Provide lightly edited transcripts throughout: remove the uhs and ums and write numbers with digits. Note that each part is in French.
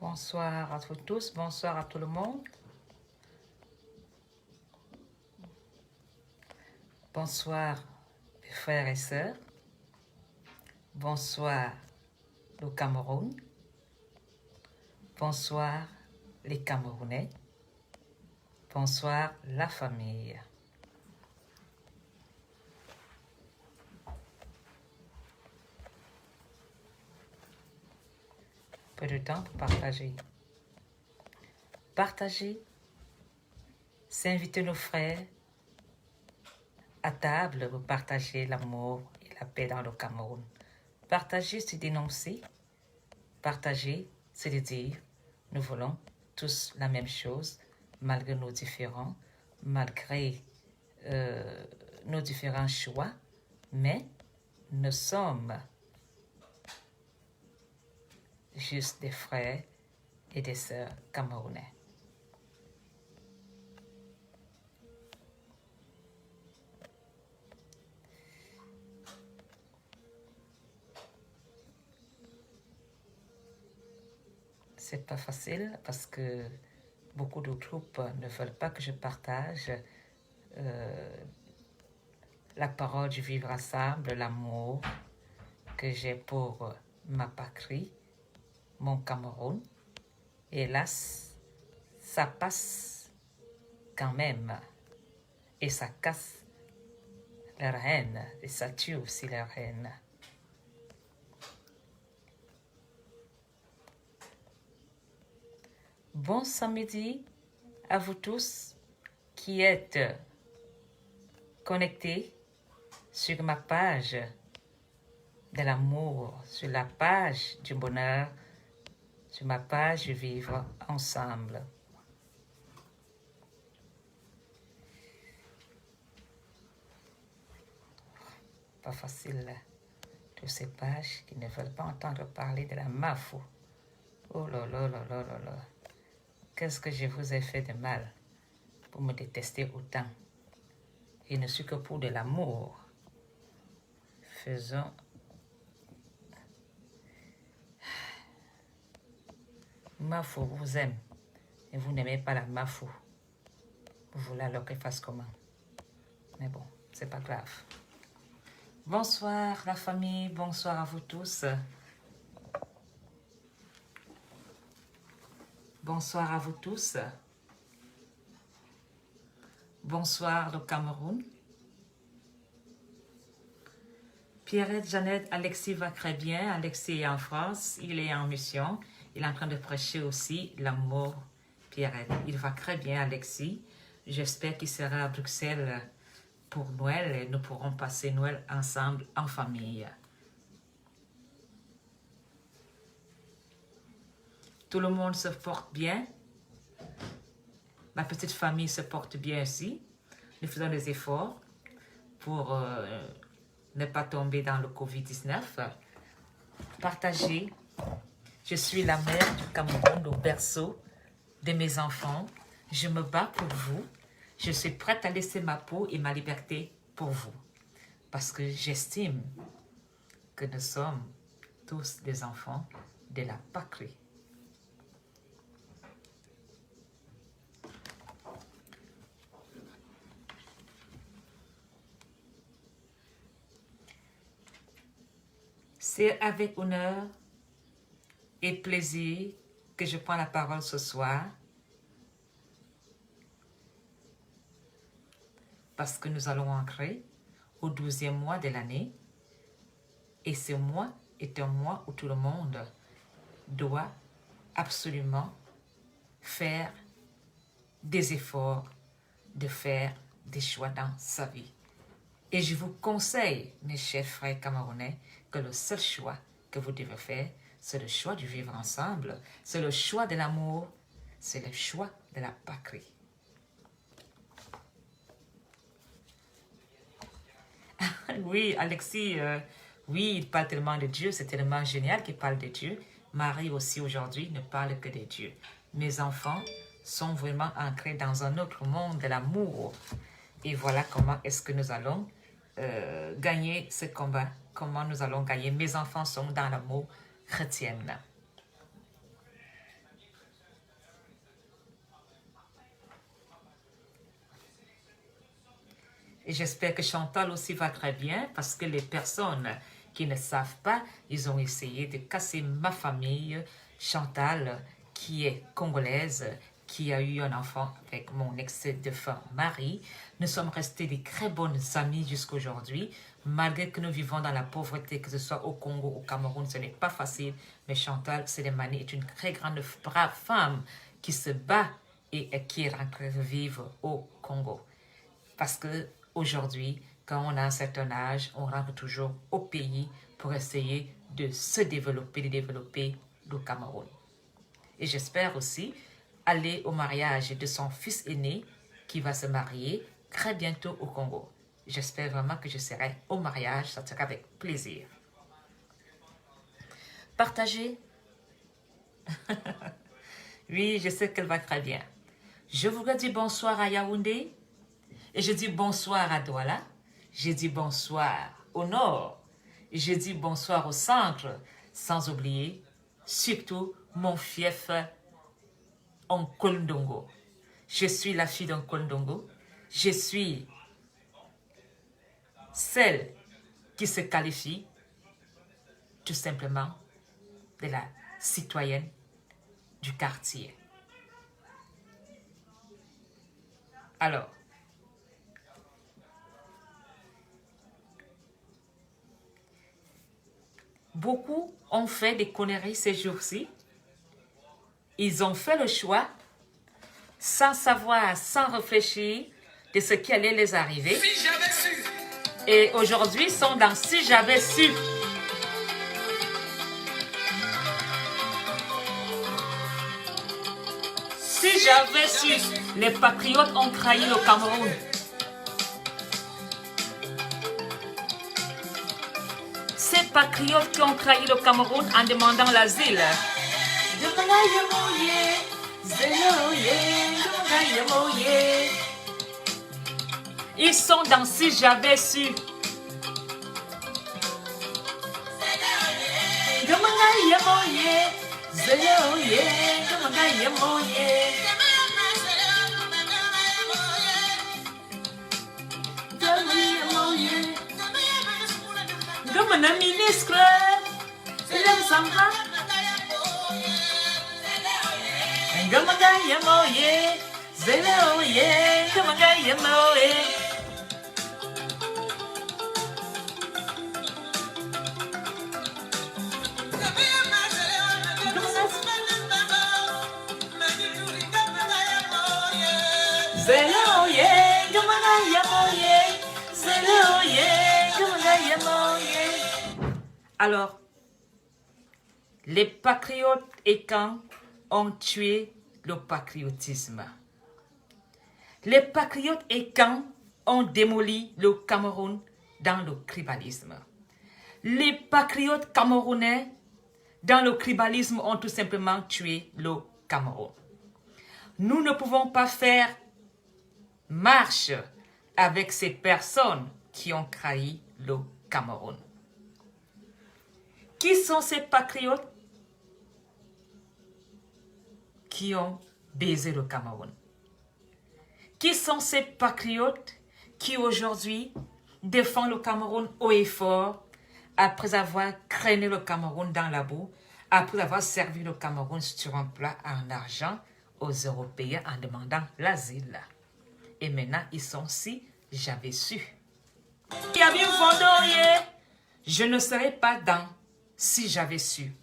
Bonsoir à vous tous, bonsoir à tout le monde. Bonsoir mes frères et sœurs. Bonsoir le Cameroun. Bonsoir les Camerounais. Bonsoir la famille. Peu de temps pour partager. Partager, c'est inviter nos frères à table pour partager l'amour et la paix dans le Cameroun. Partager, c'est dénoncer. Partager, c'est de dire, nous voulons tous la même chose, malgré nos différends, malgré nos différents choix, mais nous sommes juste des frères et des sœurs camerounais. C'est pas facile parce que beaucoup de groupes ne veulent pas que je partage la parole du vivre ensemble, l'amour que j'ai pour ma patrie, mon Cameroun. Hélas, ça passe quand même et ça casse leur haine et ça tue aussi leur haine. Bon samedi à vous tous qui êtes connectés sur ma page de l'amour, sur la page du bonheur, sur ma page Vivre ensemble. Pas facile, toutes ces pages qui ne veulent pas entendre parler de la MAFO. Oh là là là là là là. Qu'est-ce que je vous ai fait de mal pour me détester autant? Il ne suis que pour de l'amour. Faisons. Mafou vous aime et vous n'aimez pas la Mafou. Vous voulez alors qu'elle fasse comment? Mais bon, c'est pas grave. Bonsoir la famille, bonsoir à vous tous. Bonsoir à vous tous. Bonsoir le Cameroun. Pierrette, Jeannette, Alexis va très bien. Alexis est en France, il est en mission. Il est en train de prêcher aussi l'amour, Pierrette. Il va très bien, Alexis. J'espère qu'il sera à Bruxelles pour Noël et nous pourrons passer Noël ensemble en famille. Tout le monde se porte bien. Ma petite famille se porte bien aussi. Nous faisons des efforts pour ne pas tomber dans le Covid-19. Partagez. Je suis la mère du Cameroun, le berceau de mes enfants. Je me bats pour vous. Je suis prête à laisser ma peau et ma liberté pour vous. Parce que j'estime que nous sommes tous des enfants de la patrie. C'est avec honneur et plaisir que je prends la parole ce soir parce que nous allons entrer au 12e mois de l'année et ce mois est un mois où tout le monde doit absolument faire des efforts, de faire des choix dans sa vie. Et je vous conseille, mes chers frères camerounais, que le seul choix que vous devez faire, c'est le choix du vivre ensemble, c'est le choix de l'amour, c'est le choix de la patrie. Oui, Alexis, oui, il parle tellement de Dieu, c'est tellement génial qu'il parle de Dieu. Marie aussi aujourd'hui ne parle que de Dieu. Mes enfants sont vraiment ancrés dans un autre monde de l'amour. Et voilà comment est-ce que nous allons gagner ce combat. Comment nous allons gagner. Mes enfants sont dans l'amour chrétien. Et j'espère que Chantal aussi va très bien parce que les personnes qui ne savent pas, ils ont essayé de casser ma famille. Chantal, qui est congolaise, qui a eu un enfant avec mon ex-défunt mari. Nous sommes restés des très bonnes amies jusqu'aujourd'hui. Malgré que nous vivons dans la pauvreté, que ce soit au Congo, au Cameroun, ce n'est pas facile. Mais Chantal Selemani est une très grande, brave femme qui se bat et qui est rentrée vivre au Congo. Parce que aujourd'hui, quand on a un certain âge, on rentre toujours au pays pour essayer de se développer, de développer le Cameroun. Et j'espère aussi aller au mariage de son fils aîné qui va se marier très bientôt au Congo. J'espère vraiment que je serai au mariage, ça sera avec plaisir. Partagez. Oui, je sais qu'elle va très bien. Je vous dis bonsoir à Yaoundé. Et je dis bonsoir à Douala. Je dis bonsoir au nord. Et je dis bonsoir au centre. Sans oublier, surtout, mon fief en Kolndongo. Je suis la fille d'un Kolndongo. Je suis celle qui se qualifie tout simplement de la citoyenne du quartier. Alors, beaucoup ont fait des conneries ces jours-ci. Ils ont fait le choix sans savoir, sans réfléchir de ce qui allait les arriver. Si j'avais su. Et aujourd'hui, ils sont dans Si j'avais su. Si j'avais su, les patriotes ont trahi le Cameroun. Ces patriotes qui ont trahi le Cameroun en demandant l'asile. Ils sont dans Si j'avais su. Gamana ministre, alors, les patriotes et camps ont tué le patriotisme. Les patriotes et camps ont démoli le Cameroun dans le tribalisme. Les patriotes camerounais dans le tribalisme ont tout simplement tué le Cameroun. Nous ne pouvons pas faire marche avec ces personnes qui ont trahi le Cameroun. Qui sont ces patriotes qui ont baisé le Cameroun? Qui sont ces patriotes qui aujourd'hui défendent le Cameroun haut et fort après avoir traîné le Cameroun dans la boue, après avoir servi le Cameroun sur un plat en argent aux Européens en demandant l'asile? Et maintenant, ils sont Si j'avais su. Je ne serais pas dans Si j'avais su.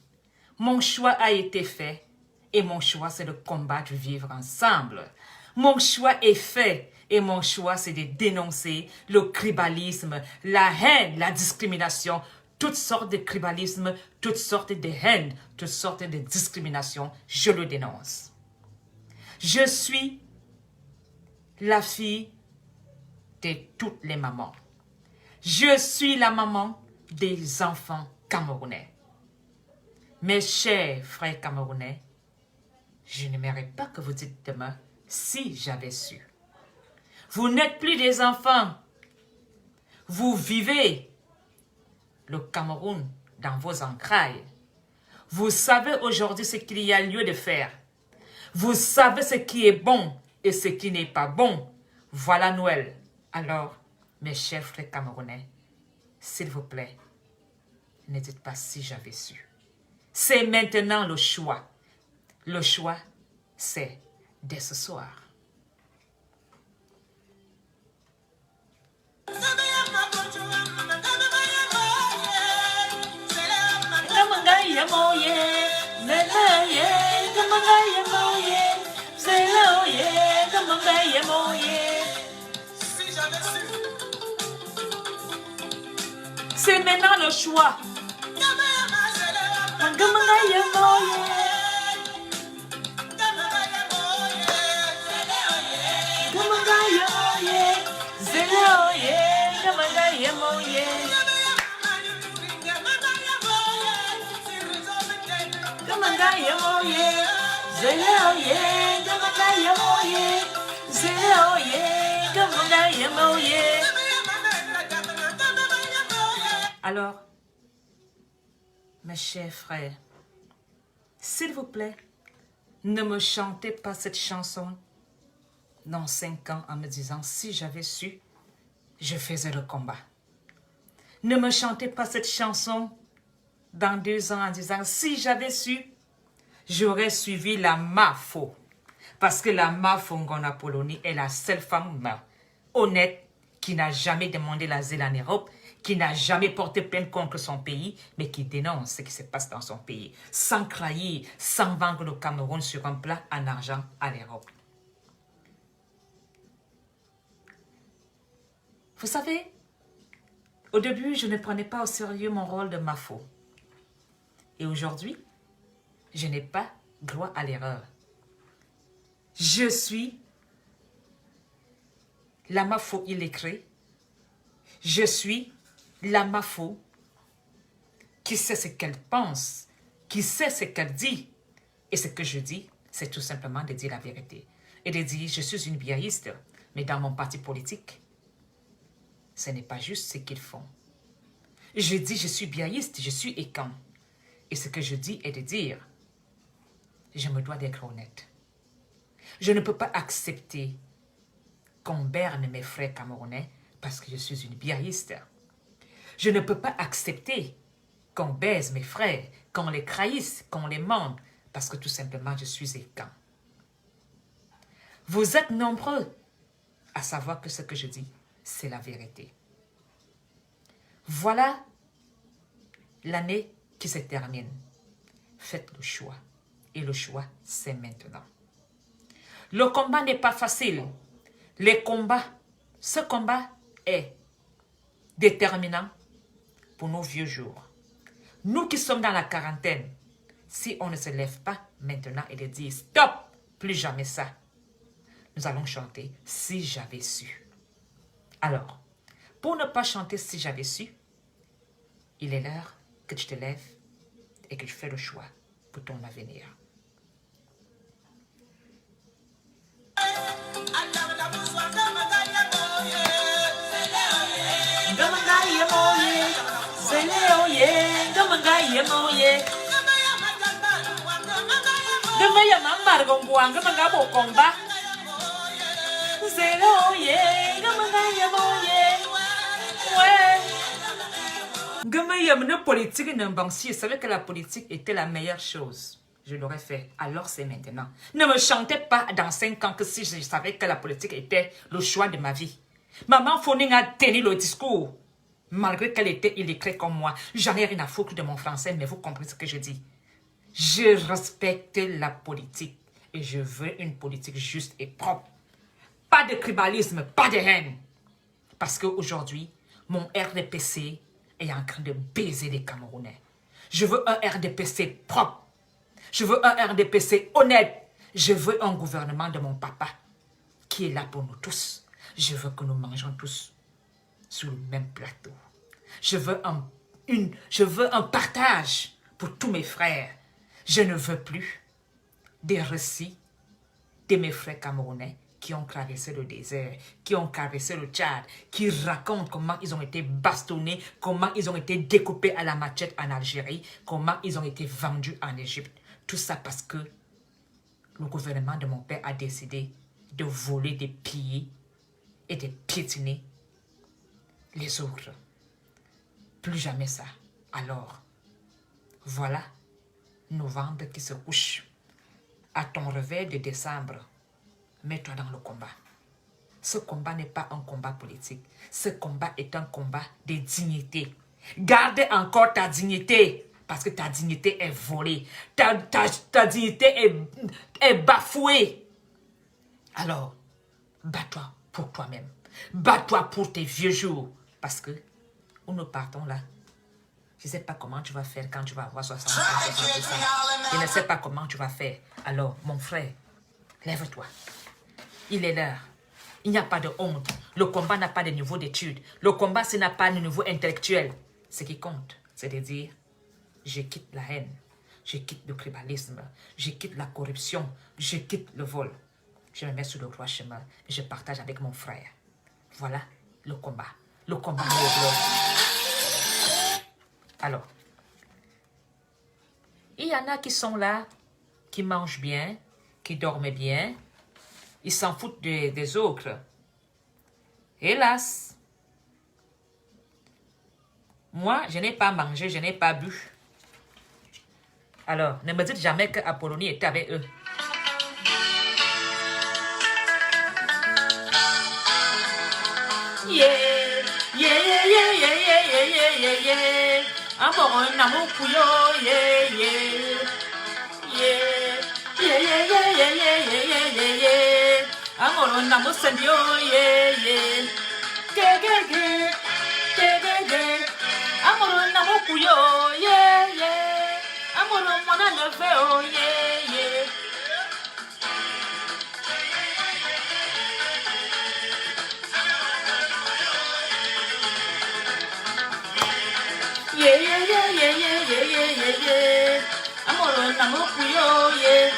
Mon choix a été fait et mon choix c'est de combattre, vivre ensemble. Mon choix est fait et mon choix c'est de dénoncer le tribalisme, la haine, la discrimination, toutes sortes de tribalisme, toutes sortes de haine, toutes sortes de discrimination. Je le dénonce. Je suis la fille de toutes les mamans. Je suis la maman des enfants camerounais. Mes chers frères camerounais, je n'aimerais pas que vous dites demain Si j'avais su. Vous n'êtes plus des enfants. Vous vivez le Cameroun dans vos entrailles. Vous savez aujourd'hui ce qu'il y a lieu de faire. Vous savez ce qui est bon et ce qui n'est pas bon. Voilà Noël. Alors, Mes chers frères camerounais, s'il vous plaît, ne dites pas si j'avais su. C'est maintenant le choix. Le choix, c'est dès ce soir. C'est maintenant le choix. Alors, mes chers frères, s'il vous plaît, ne me chantez pas cette chanson dans 5 ans en me disant si j'avais su, je faisais le combat. Ne me chantez pas cette chanson dans 2 ans en disant si j'avais su, j'aurais suivi la Mafo. Parce que la Mafo Ngona Poloni est la seule femme honnête qui n'a jamais demandé l'asile en Europe, qui n'a jamais porté plainte contre son pays, mais qui dénonce ce qui se passe dans son pays, sans trahir, sans vendre le Cameroun sur un plat en argent à l'Europe. Vous savez, au début, je ne prenais pas au sérieux mon rôle de Mafo. Et aujourd'hui, je n'ai pas droit à l'erreur. Je suis la Mafo illettrée. Je suis la Mafo qui sait ce qu'elle pense, qui sait ce qu'elle dit. Et ce que je dis, c'est tout simplement de dire la vérité. Et de dire, je suis une biaïste, mais dans mon parti politique, ce n'est pas juste ce qu'ils font. Je dis, je suis biaïste, je suis écan. Et ce que je dis est de dire, je me dois d'être honnête. Je ne peux pas accepter qu'on berne mes frères camerounais parce que je suis une biaïste. Je ne peux pas accepter qu'on baise mes frères, qu'on les trahisse, qu'on les mente parce que tout simplement je suis écan. Vous êtes nombreux à savoir que ce que je dis, c'est la vérité. Voilà l'année qui se termine. Faites le choix. Et le choix, c'est maintenant. Le combat n'est pas facile. Ce combat est déterminant pour nos vieux jours. Nous qui sommes dans la quarantaine, si on ne se lève pas maintenant et de dire stop, plus jamais ça, nous allons chanter si j'avais su. Alors, pour ne pas chanter si j'avais su, il est l'heure que tu te lèves et que tu fais le choix pour ton avenir. Politique, je savais que la politique était la meilleure chose. Je l'aurais fait. Alors c'est maintenant. Ne me chantez pas dans 5 ans que si je savais que la politique était le choix de ma vie. Maman Foning a tenu le discours. Malgré qu'elle était illettrée comme moi. J'en ai rien à foutre de mon français, mais vous comprenez ce que je dis. Je respecte la politique. Et je veux une politique juste et propre. Pas de tribalisme, pas de haine. Parce qu'aujourd'hui, mon RDPC est en train de baiser les Camerounais. Je veux un RDPC propre. Je veux un RDPC honnête. Je veux un gouvernement de mon papa qui est là pour nous tous. Je veux que nous mangeons tous sur le même plateau. Je veux un partage pour tous mes frères. Je ne veux plus des récits de mes frères camerounais qui ont traversé le désert, qui ont traversé le Tchad, qui racontent comment ils ont été bastonnés, comment ils ont été découpés à la machette en Algérie, comment ils ont été vendus en Égypte. Tout ça parce que le gouvernement de mon père a décidé de voler, de piller et de piétiner les autres. Plus jamais ça. Alors, voilà novembre qui se couche. À ton réveil de décembre, mets-toi dans le combat. Ce combat n'est pas un combat politique. Ce combat est un combat de dignité. Garde encore ta dignité. Parce que ta dignité est volée. Ta dignité est bafouée. Alors, bats-toi pour toi-même. Bats-toi pour tes vieux jours. Parce que, où nous partons là, je ne sais pas comment tu vas faire quand tu vas avoir 60 ans, 70 ans. Je ne sais pas comment tu vas faire. Alors, mon frère, lève-toi. Il est l'heure. Il n'y a pas de honte. Le combat n'a pas de niveau d'études. Le combat, ce n'a pas de niveau intellectuel. Ce qui compte, c'est de dire, je quitte la haine, je quitte le tribalisme, je quitte la corruption, je quitte le vol. Je me mets sur le droit chemin et je partage avec mon frère. Voilà le combat. Le combat noble. Alors, il y en a qui sont là, qui mangent bien, qui dorment bien. Ils s'en foutent des autres. Hélas, moi, je n'ai pas mangé, je n'ai pas bu. Alors, ne me dites jamais que Apollonie était avec eux. Yeah, yeah, yeah, yeah, yeah, yeah, yeah, yeah, yeah. Amour, amour, couillon, yeah, yeah. Yeah, yeah, yeah, yeah, yeah, yeah, yeah, yeah, yeah. Amour, amour, sendio, yeah, yeah. Yeah, yeah, yeah, yeah, yeah, yeah. Amour, amour, couillon, yeah, yeah. Amour, mon anneau, oh, yeah, yeah. Yeah, yeah, yeah, yeah, yeah, yeah, yeah, yeah, yeah. Amour, amour, couillon, yeah.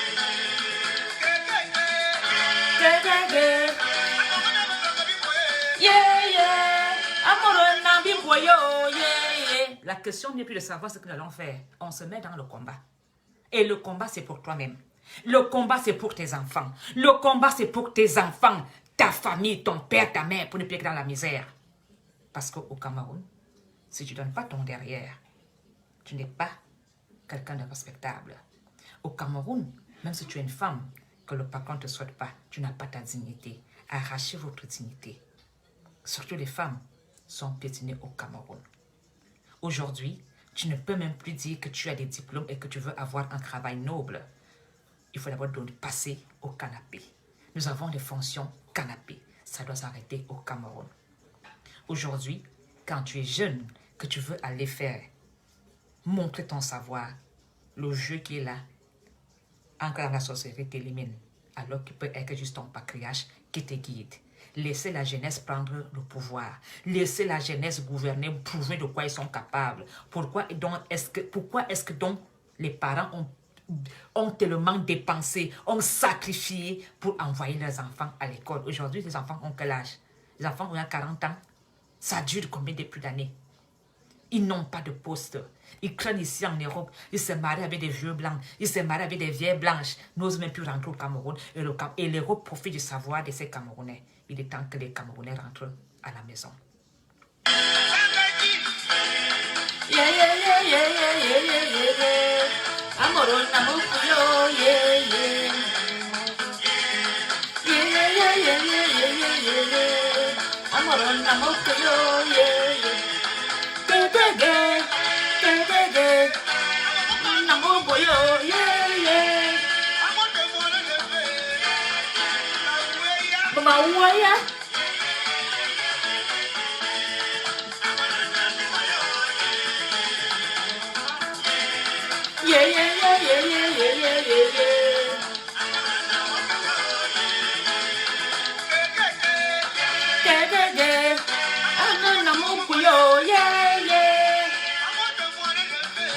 Yeah, yeah, yeah. Yeah, yeah. Amour, amour, couillon, yeah, yeah. La question n'est plus de savoir ce que nous allons faire. On se met dans le combat. Et le combat, c'est pour toi-même. Le combat, c'est pour tes enfants. Le combat, c'est pour tes enfants, ta famille, ton père, ta mère, pour ne plus être dans la misère. Parce qu'au Cameroun, si tu ne donnes pas ton derrière, tu n'es pas quelqu'un de respectable. Au Cameroun, même si tu es une femme, que le patron ne te souhaite pas, tu n'as pas ta dignité. Arrachez votre dignité. Surtout les femmes sont piétinées au Cameroun. Aujourd'hui, tu ne peux même plus dire que tu as des diplômes et que tu veux avoir un travail noble. Il faut d'abord passer au canapé. Nous avons des fonctions canapé. Ça doit s'arrêter au Cameroun. Aujourd'hui, quand tu es jeune, que tu veux aller faire, montrer ton savoir, le jeu qui est là, encore dans la société t'élimine, alors qu'il peut être juste ton patriarche qui te guide. Laissez la jeunesse prendre le pouvoir. Laissez la jeunesse gouverner, prouver de quoi ils sont capables. Pourquoi est-ce que donc les parents ont tellement dépensé, ont sacrifié pour envoyer leurs enfants à l'école? Aujourd'hui, les enfants ont quel âge? Les enfants ont 40 ans. Ça dure combien de plus d'années? Ils n'ont pas de poste. Ils craignent ici en Europe. Ils se marient avec des vieux blancs. Ils se marient avec des vieilles blanches. N'osent même plus rentrer au Cameroun. Et l'Europe profite du savoir de ces Camerounais. Il est temps que les Camerounais rentrent à la maison. Yeah, yeah, yeah, yeah, yeah, yeah, yeah, yeah. Amoron, amour, yeah, yeah. Yeah, yeah, yeah, yeah, yeah, yeah, yeah, yeah. Amoron, amour, yeah, yeah. Yeah, yeah, yeah. Yeah, yeah, yeah. Amour, yeah, yeah. Mama, yeah. Yeah, yeah, yeah, yeah, yeah, yeah, yeah, yeah, yeah. Yeah, yeah, yeah. Ah, non, mon couillon, yeah, yeah.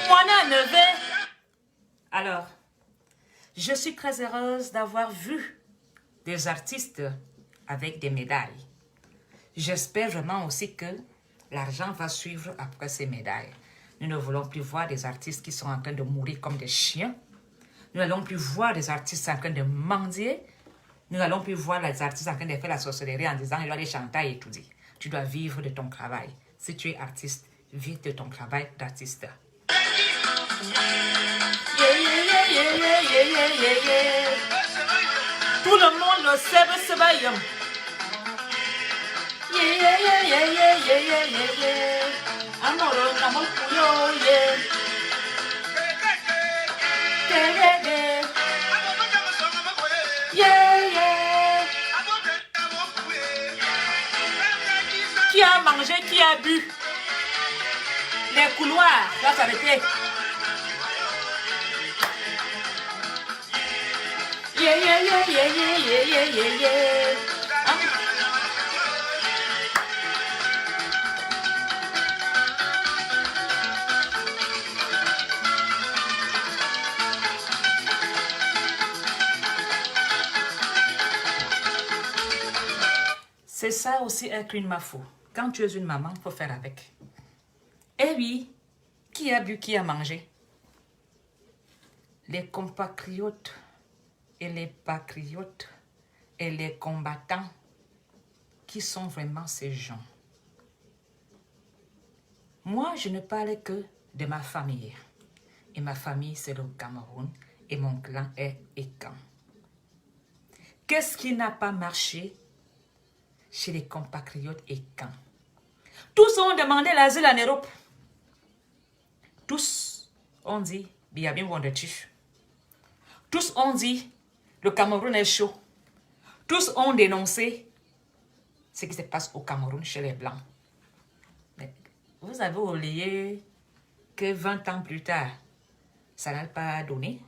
Moi, neveu. Alors, je suis très heureuse d'avoir vu des artistes avec des médailles. J'espère vraiment aussi que l'argent va suivre après ces médailles. Nous ne voulons plus voir des artistes qui sont en train de mourir comme des chiens. Nous n'allons plus voir des artistes en train de mendier. Nous n'allons plus voir les artistes en train de faire la sorcellerie en disant « il doit aller chanter et étudier ». tu dois vivre de ton travail. Si tu es artiste, vis de ton travail d'artiste. Tout le monde le sait, c'est bien. Amor, amor, Qui a mangé, qui a bu? Les couloirs doivent s'arrêter. C'est ça aussi être une mafou. Quand tu es une maman, il faut faire avec. Eh oui, qui a bu, qui a mangé? Les compatriotes et les patriotes et les combattants, qui sont vraiment ces gens? Moi, je ne parle que de ma famille. Et ma famille, c'est le Cameroun. Et mon clan est Ekan. Qu'est-ce qui n'a pas marché chez les compatriotes Ekan? Tous ont demandé l'asile en Europe. Tous ont dit, Biabim Wondertif. Tous ont dit, le Cameroun est chaud. Tous ont dénoncé ce qui se passe au Cameroun chez les Blancs. Mais vous avez oublié que 20 ans plus tard, ça n'a pas donné.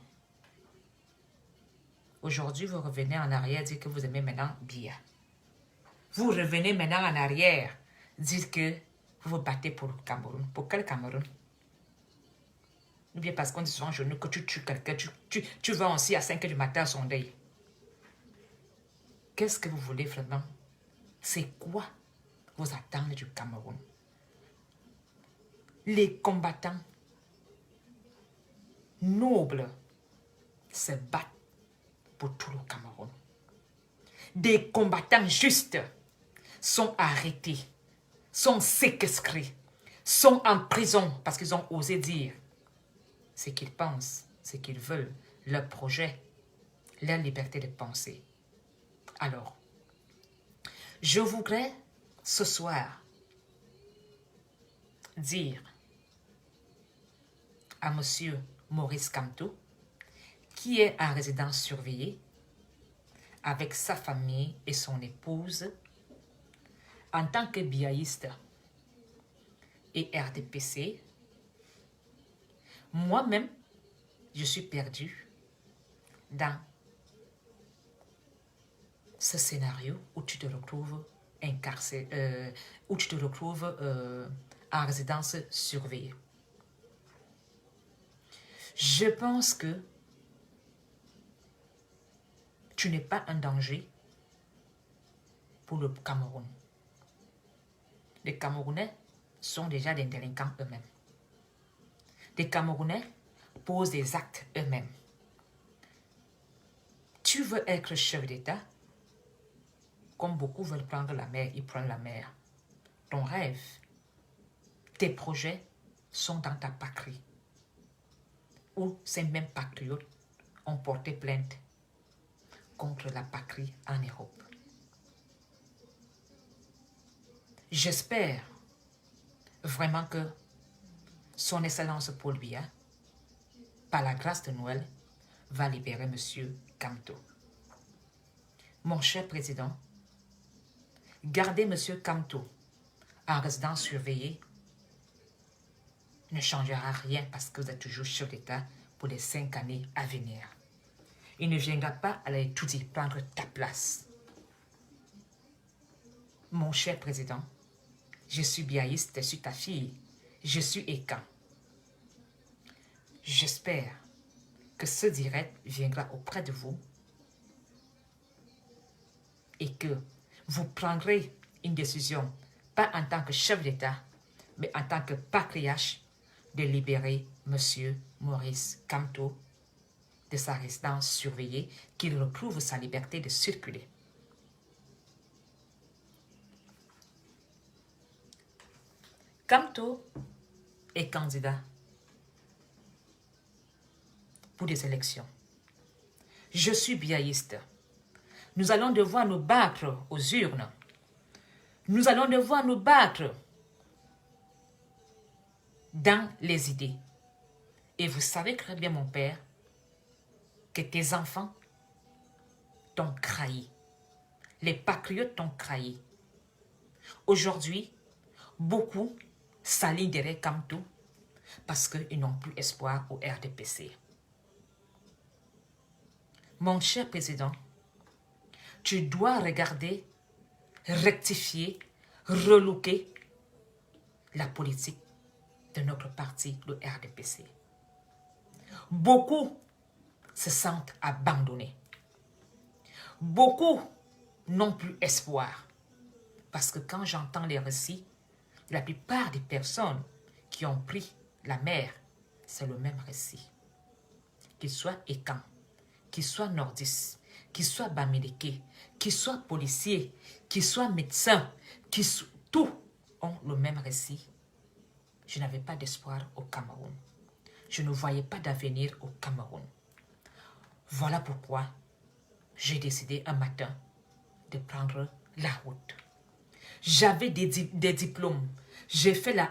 Aujourd'hui, vous revenez en arrière, dire que vous aimez maintenant Biya. Vous revenez maintenant en arrière, dire que vous vous battez pour le Cameroun. Pour quel Cameroun? Ou bien parce qu'on dit souvent, genou, que tu tues quelqu'un, tu vas aussi à 5 h du matin à son deuil. Qu'est-ce que vous voulez vraiment? C'est quoi vos attentes du Cameroun? Les combattants nobles se battent pour tout le Cameroun. Des combattants justes sont arrêtés, sont séquestrés, sont en prison parce qu'ils ont osé dire ce qu'ils pensent, ce qu'ils veulent, leur projet, leur liberté de penser. Alors, je voudrais ce soir dire à Monsieur Maurice Kamto, qui est en résidence surveillée avec sa famille et son épouse, en tant que biaïste et RDPC, moi-même, je suis perdue dans ce scénario où tu te retrouves incarcéré, où tu te retrouves en résidence surveillée. Je pense que tu n'es pas un danger pour le Cameroun. Les Camerounais sont déjà des délinquants eux-mêmes. Les Camerounais posent des actes eux-mêmes. Tu veux être chef d'État, comme beaucoup veulent prendre la mer, ils prennent la mer. Ton rêve, tes projets sont dans ta patrie, où ces mêmes patriotes ont porté plainte contre la patrie en Europe. J'espère vraiment que son Excellence Paul Biya, par la grâce de Noël, va libérer M. Kamto. Mon cher président, garder M. Kamto en résidence surveillée ne changera rien parce que vous êtes toujours chef d'État pour les 5 années à venir. Il ne viendra pas à l'étudier, prendre ta place. Mon cher président, je suis biaïste, je suis ta fille, je suis Ekan. J'espère que ce direct viendra auprès de vous et que vous prendrez une décision, pas en tant que chef d'État, mais en tant que patriarche, de libérer M. Maurice Kamto de sa résidence surveillée, qu'il retrouve sa liberté de circuler. Kamto est candidat pour des élections. Je suis biaïste. Nous allons devoir nous battre aux urnes. Nous allons devoir nous battre dans les idées. Et vous savez très bien, mon père, que tes enfants t'ont trahi. Les patriotes t'ont trahi. Aujourd'hui, beaucoup s'alignent derrière Kamto parce qu'ils n'ont plus espoir au RDPC. Mon cher président, tu dois regarder, rectifier, relooker la politique de notre parti, le RDPC. Beaucoup se sentent abandonnés. Beaucoup n'ont plus espoir. Parce que quand j'entends les récits, la plupart des personnes qui ont pris la mer, c'est le même récit. Qu'ils soient écans, qu'ils soient nordistes, qu'ils soient bamileke, qu'ils soient policiers, qu'ils soient médecins, tous ont le même récit. Je n'avais pas d'espoir au Cameroun. Je ne voyais pas d'avenir au Cameroun. Voilà pourquoi j'ai décidé un matin de prendre la route. J'avais des diplômes. J'ai fait les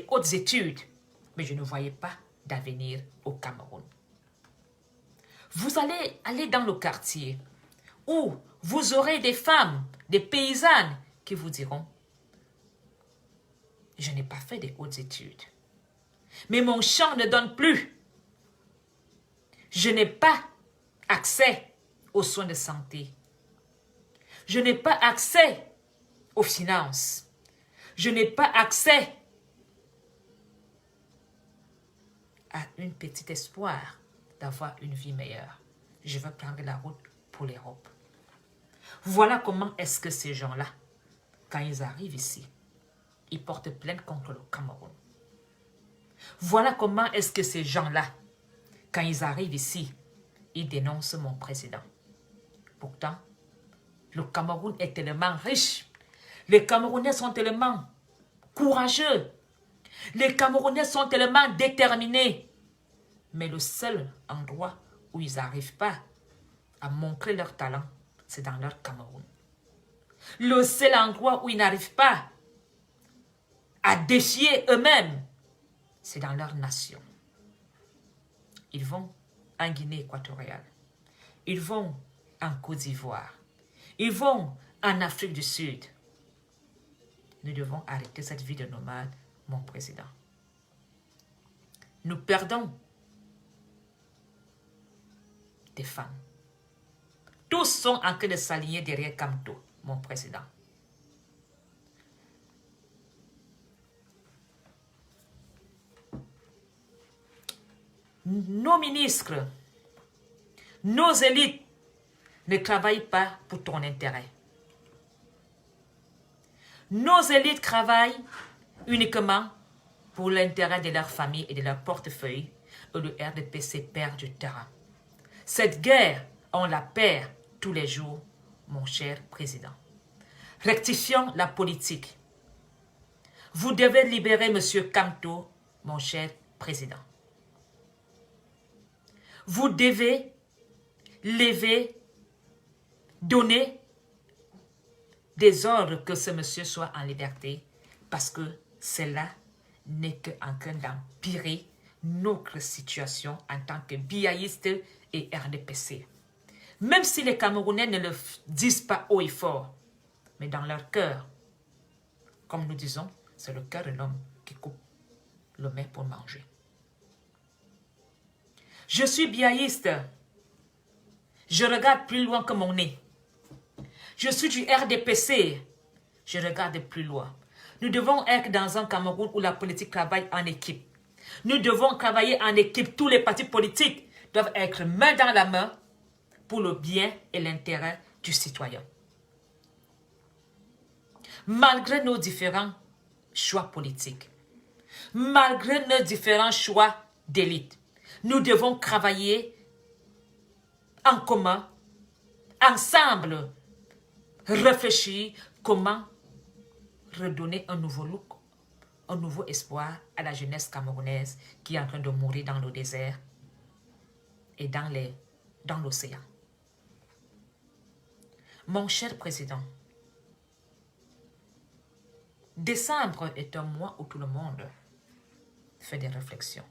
hautes études, mais je ne voyais pas d'avenir au Cameroun. Vous allez aller dans le quartier où vous aurez des femmes, des paysannes qui vous diront « Je n'ai pas fait des hautes études, mais mon champ ne donne plus. Je n'ai pas accès aux soins de santé. Je n'ai pas accès aux finances. Je n'ai pas accès à un petit espoir d'avoir une vie meilleure. Je veux prendre la route pour l'Europe. » Voilà comment est-ce que ces gens-là, quand ils arrivent ici, ils portent plainte contre le Cameroun. Voilà comment est-ce que ces gens-là, quand ils arrivent ici, ils dénoncent mon président. Pourtant, le Cameroun est tellement riche. Les Camerounais sont tellement courageux. Les Camerounais sont tellement déterminés. Mais le seul endroit où ils n'arrivent pas à montrer leur talent, c'est dans leur Cameroun. Le seul endroit où ils n'arrivent pas à défier eux-mêmes, c'est dans leur nation. Ils vont en Guinée équatoriale. Ils vont en Côte d'Ivoire. Ils vont en Afrique du Sud. Nous devons arrêter cette vie de nomade, mon président. Nous perdons des femmes. Tous sont en train de s'aligner derrière Kamto, mon président. Nos ministres, nos élites ne travaillent pas pour ton intérêt. Nos élites travaillent uniquement pour l'intérêt de leur famille et de leur portefeuille, et le RDPC perd du terrain. Cette guerre, on la perd tous les jours, mon cher président. Rectifions la politique. Vous devez libérer M. Kamto, mon cher président. Vous devez donner des ordres que ce monsieur soit en liberté, parce que cela n'est qu'en train d'empirer notre situation en tant que biaïste et RDPC. Même si les Camerounais ne le disent pas haut et fort, mais dans leur cœur, comme nous disons, c'est le cœur de l'homme qui coupe le mets pour manger. Je suis biaïste. Je regarde plus loin que mon nez. Je suis du RDPC. Je regarde plus loin. Nous devons être dans un Cameroun où la politique travaille en équipe. Nous devons travailler en équipe. Tous les partis politiques doivent être main dans la main pour le bien et l'intérêt du citoyen. Malgré nos différents choix politiques, malgré nos différents choix d'élite, nous devons travailler en commun, ensemble, réfléchir comment redonner un nouveau look, un nouveau espoir à la jeunesse camerounaise qui est en train de mourir dans le désert et dans l'océan. Mon cher président, décembre est un mois où tout le monde fait des réflexions.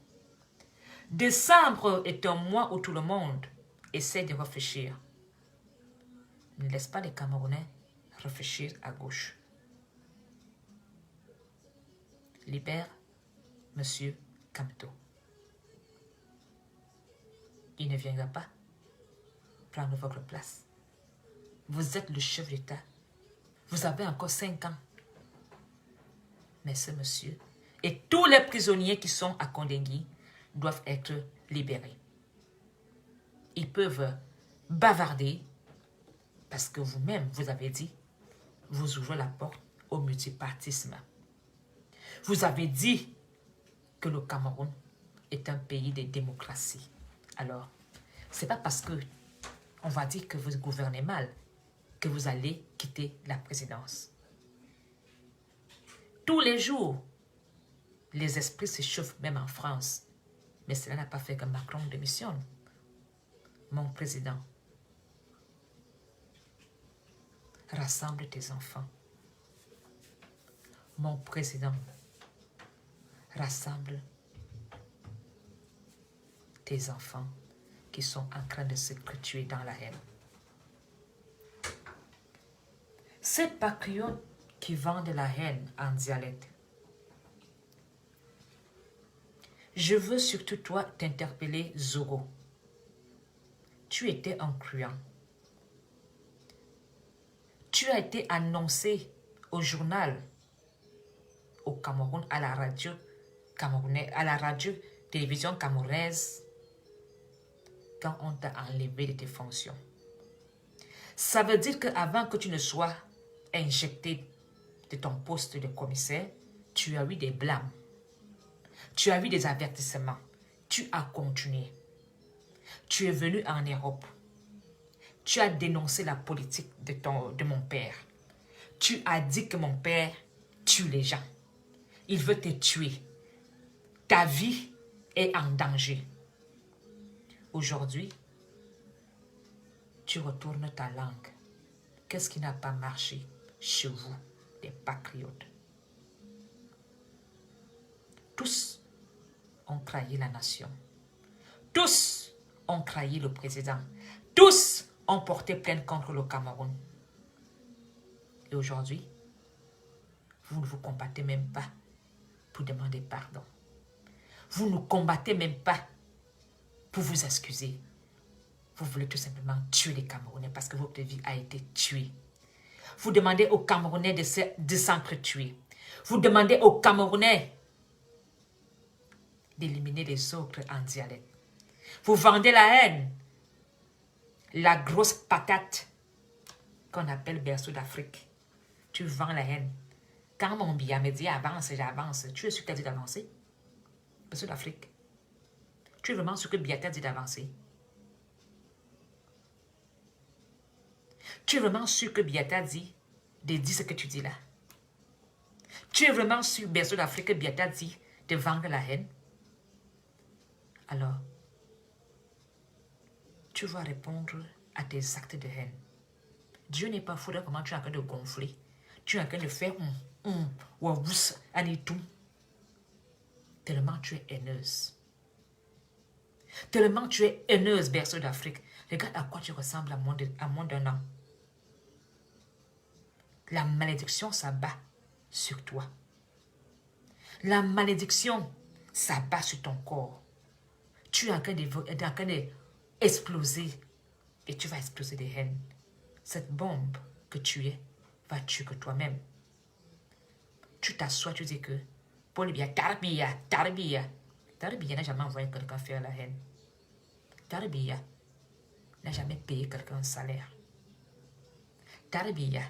Décembre est un mois où tout le monde essaie de réfléchir. Ne laisse pas les Camerounais réfléchir à gauche. Libère Monsieur Kamto. Il ne viendra pas prendre votre place. Vous êtes le chef d'État. Vous avez encore 5 ans. Mais ce monsieur et tous les prisonniers qui sont à Kondengui doivent être libérés. Ils peuvent bavarder parce que vous-même, vous avez dit, vous ouvrez la porte au multipartisme. Vous avez dit que le Cameroun est un pays de démocratie. Alors, ce n'est pas parce que on va dire que vous gouvernez mal que vous allez quitter la présidence. Tous les jours, les esprits se chauffent même en France. Mais cela n'a pas fait que Macron démissionne. Mon président, rassemble tes enfants. Mon président, rassemble tes enfants qui sont en train de se tuer dans la haine. Ces patriotes qui vendent la haine en dialecte, je veux surtout toi t'interpeller, Zoro. Tu étais un truand. Tu as été annoncé au journal, au Cameroun, à la radio camerounaise, à la radio-télévision camerounaise, quand on t'a enlevé de tes fonctions. Ça veut dire qu'avant que tu ne sois injecté de ton poste de commissaire, tu as eu des blâmes. Tu as eu des avertissements. Tu as continué. Tu es venu en Europe. Tu as dénoncé la politique de mon père. Tu as dit que mon père tue les gens. Il veut te tuer. Ta vie est en danger. Aujourd'hui, tu retournes ta langue. Qu'est-ce qui n'a pas marché chez vous, les patriotes? Tous ont trahi la nation. Tous ont trahi le président. Tous ont porté plainte contre le Cameroun. Et aujourd'hui, vous ne vous combattez même pas pour demander pardon. Vous ne combattez même pas pour vous excuser. Vous voulez tout simplement tuer les Camerounais parce que votre vie a été tuée. Vous demandez aux Camerounais de s'entretuer. Vous demandez aux Camerounais d'éliminer les autres en dialecte. Vous vendez la haine. La grosse patate qu'on appelle berceau d'Afrique. Tu vends la haine. Quand mon billet me dit avance, j'avance. Tu es sûr que tu as dit d'avancer? Berceau d'Afrique. Tu es vraiment sûr que Biya t'a dit d'avancer? Tu es vraiment sûr que Biya t'a dit de dire ce que tu dis là? Tu es vraiment sûr, berceau d'Afrique, que Biya t'a dit de vendre la haine? Alors, tu vas répondre à tes actes de haine. Dieu n'est pas fou de comment tu es en train de gonfler. Tu es en train de faire tellement tu es haineuse. Tellement tu es haineuse, berceau d'Afrique. Regarde à quoi tu ressembles à moins d'un an. La malédiction s'abat sur toi. La malédiction s'abat sur ton corps. Tu es en train d'exploser et tu vas exploser de haine. Cette bombe que tu es va tuer que toi-même. Tu t'assois, tu dis que Paul Biya, Tarbiya. Tarbiya n'a jamais envoyé quelqu'un faire la haine. Tarbiya n'a jamais payé quelqu'un un salaire. Tarbiya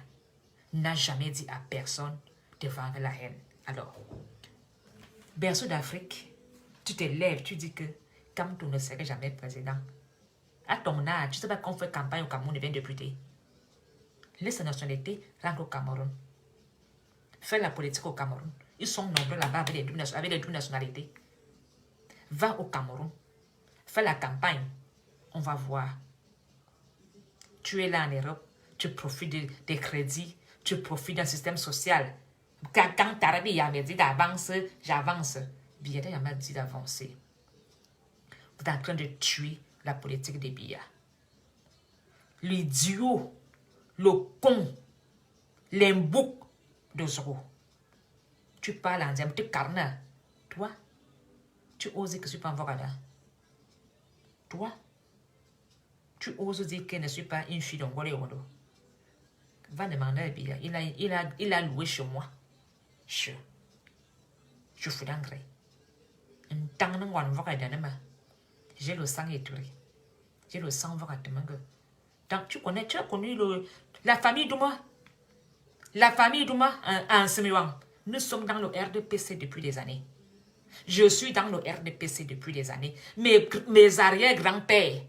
n'a jamais dit à personne de vendre la haine. Alors, berceau d'Afrique, tu te lèves, tu dis que Kamto ne serait jamais président. À ton âge, tu ne sais pas qu'on fait campagne au Cameroun et vient député. Laisse sa nationalité, rentre au Cameroun. Fais la politique au Cameroun. Ils sont nombreux là-bas avec les doubles nationalités. Va au Cameroun. Fais la campagne. On va voir. Tu es là en Europe. Tu profites des crédits. Tu profites d'un système social. Quand Tarabi m'a dit d'avancer, j'avance. Biada m'a dit d'avancer. Vous êtes en train de tuer la politique des Biya. L'idiot, le con, l'imbouc de Zoro. Tu parles en disant, tu carnes. Toi, tu oses que je ne suis pas encore là. Toi, tu oses dire que je ne suis pas une fille d'Ongolé Odo. Va demander à Biya. Il a loué chez moi. Je suis d'engrais. J'ai le sang étouré. J'ai le sang vraiment. Donc, tu as connu la famille Douma. La famille Douma en Semiwang. Nous sommes dans le RDPC depuis des années. Je suis dans le RDPC depuis des années. Mes arrière-grands-pères,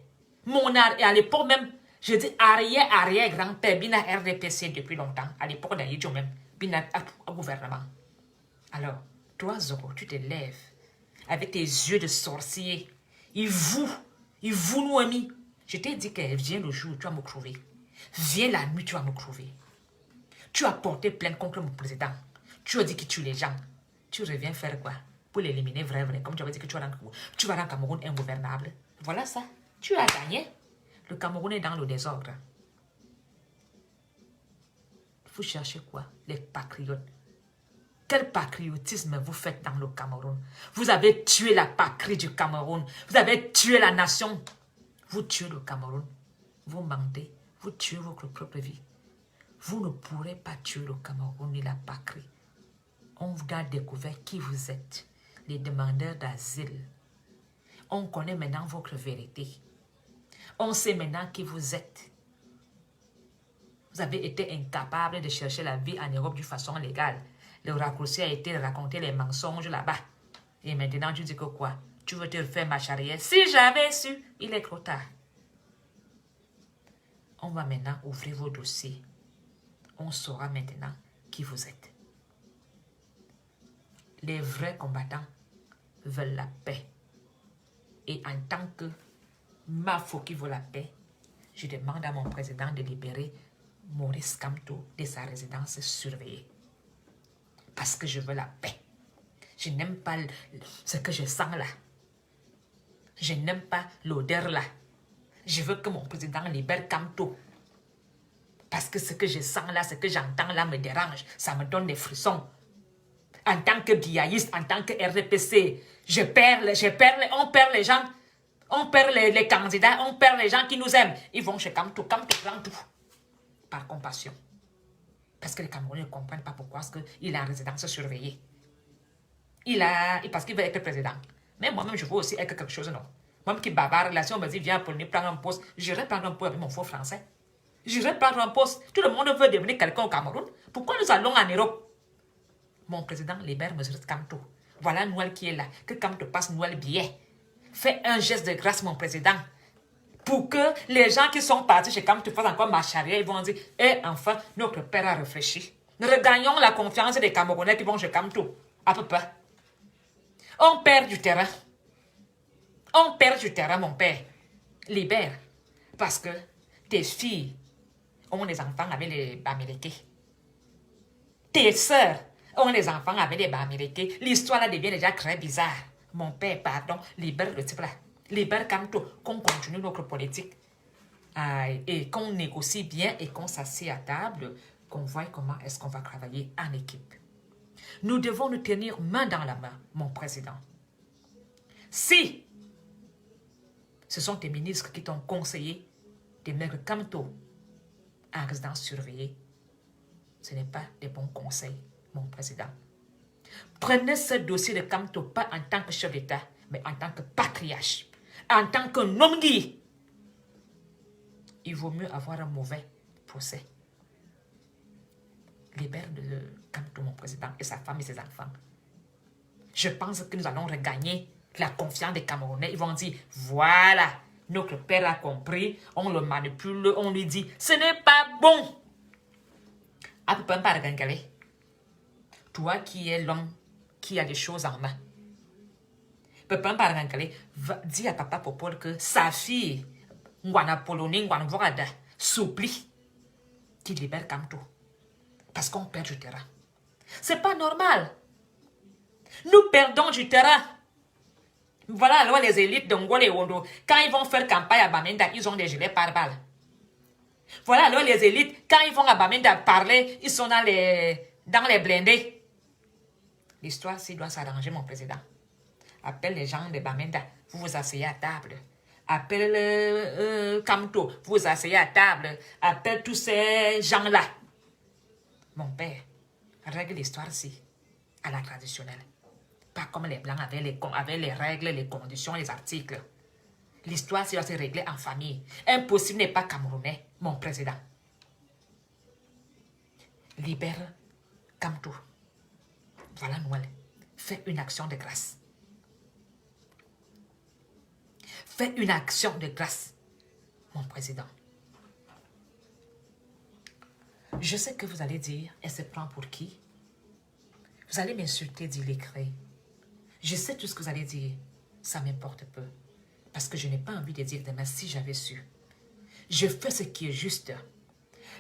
à l'époque même, je dis arrière-arrière-grand-père, bina RDPC depuis longtemps. À l'époque d'Aïdjo même, bina au gouvernement. Alors, toi, Zoro, tu te lèves avec tes yeux de sorcier. Il vous nous amis. Je t'ai dit que viens le jour, tu vas me trouver. Viens la nuit, tu vas me trouver. Tu as porté plainte contre mon président. Tu as dit qu'il tue les gens. Tu reviens faire quoi? Pour l'éliminer, vrai. Comme tu avais dit que tu vas rendre Cameroun ingouvernable. Voilà ça. Tu as gagné. Le Cameroun est dans le désordre. Vous cherchez quoi? Les patriotes. Quel patriotisme vous faites dans le Cameroun? Vous avez tué la patrie du Cameroun. Vous avez tué la nation. Vous tuez le Cameroun. Vous mentez. Vous tuez votre propre vie. Vous ne pourrez pas tuer le Cameroun ni la patrie. On vous a découvert qui vous êtes. Les demandeurs d'asile. On connaît maintenant votre vérité. On sait maintenant qui vous êtes. Vous avez été incapable de chercher la vie en Europe d'une façon légale. Le raccourci a été de raconter les mensonges là-bas. Et maintenant, tu dis que quoi? Tu veux te refaire marche arrière? Si j'avais su, il est trop tard. On va maintenant ouvrir vos dossiers. On saura maintenant qui vous êtes. Les vrais combattants veulent la paix. Et en tant que Mafo qui veut la paix, je demande à mon président de libérer Maurice Kamto de sa résidence surveillée. Parce que je veux la paix. Je n'aime pas ce que je sens là. Je n'aime pas l'odeur là. Je veux que mon président libère Kamto. Parce que ce que je sens là, ce que j'entends là me dérange. Ça me donne des frissons. En tant que biaïste, en tant que RDPC, on perd les gens. On perd les candidats, on perd les gens qui nous aiment. Ils vont chez Kamto. Kamto prend tout. Par compassion. Parce que les Camerounais ne comprennent pas pourquoi il est en résidence surveillée. Parce qu'il veut être président. Mais moi-même, je veux aussi être quelque chose, non. Moi-même qui bavarde là, si on me dit, viens pour venir prendre un poste, j'irai prendre un poste avec mon faux français. J'irai prendre un poste. Tout le monde veut devenir quelqu'un au Cameroun. Pourquoi nous allons en Europe? Mon président libère M. Kamto. Voilà Noël qui est là. Que Kamto passe Noël bien. Fais un geste de grâce, mon président. Pour que les gens qui sont partis chez Kamto fassent encore marche arrière, ils vont dire, enfin, notre père a réfléchi. Nous regagnons la confiance des Camerounais qui vont chez Kamto. À peu près. On perd du terrain. On perd du terrain, mon père. Libère. Parce que tes filles ont des enfants avec les Bamileke. Tes sœurs ont des enfants avec les Bamileke. L'histoire là devient déjà très bizarre. Mon père, pardon, libère le type là. Libère Kamto, qu'on continue notre politique. Et qu'on négocie bien et qu'on s'assied à table, qu'on voit comment est-ce qu'on va travailler en équipe. Nous devons nous tenir main dans la main, mon président. Si ce sont tes ministres qui t'ont conseillé de mettre Kamto en résidence surveillée, ce n'est pas des bons conseils, mon président. Prenez ce dossier de Kamto pas en tant que chef d'État, mais en tant que patriarche, en tant que nomdi. Il vaut mieux avoir un mauvais procès. Libère de Kamto, mon président, et sa femme et ses enfants. Je pense que nous allons regagner la confiance des Camerounais. Ils vont dire, voilà, notre père a compris, on le manipule, on lui dit, ce n'est pas bon. À peu près pas de Gangalé. Toi qui es l'homme qui a des choses en main. Papa parle anglais, dis à papa Popol que sa fille, Ngwana Poloni, Ngwana Vorada, s'oublie qu'il libère Kamto. Parce qu'on perd du terrain. C'est pas normal. Nous perdons du terrain. Voilà alors les élites de Ngole et Wondo. Quand ils vont faire campagne à Bamenda, ils ont des gilets pare-balles. Voilà alors les élites, quand ils vont à Bamenda parler, ils sont dans les blindés. L'histoire, s'il doit s'arranger, mon président. Appelle les gens de Bamenda, vous vous asseyez à table. Appelle Kamto, vous vous asseyez à table. Appelle tous ces gens-là. Mon père, règle l'histoire-ci à la traditionnelle. Pas comme les Blancs avec les règles, les conditions, les articles. L'histoire, c'est doit se régler en famille. Impossible n'est pas camerounais, mon président. Libère Kamto. Voilà Noël. Fais une action de grâce. Fais une action de grâce, mon président. Je sais que vous allez dire, elle se prend pour qui? Vous allez m'insulter, dit l'écrit. Je sais tout ce que vous allez dire. Ça m'importe peu. Parce que je n'ai pas envie de dire demain si j'avais su. Je fais ce qui est juste.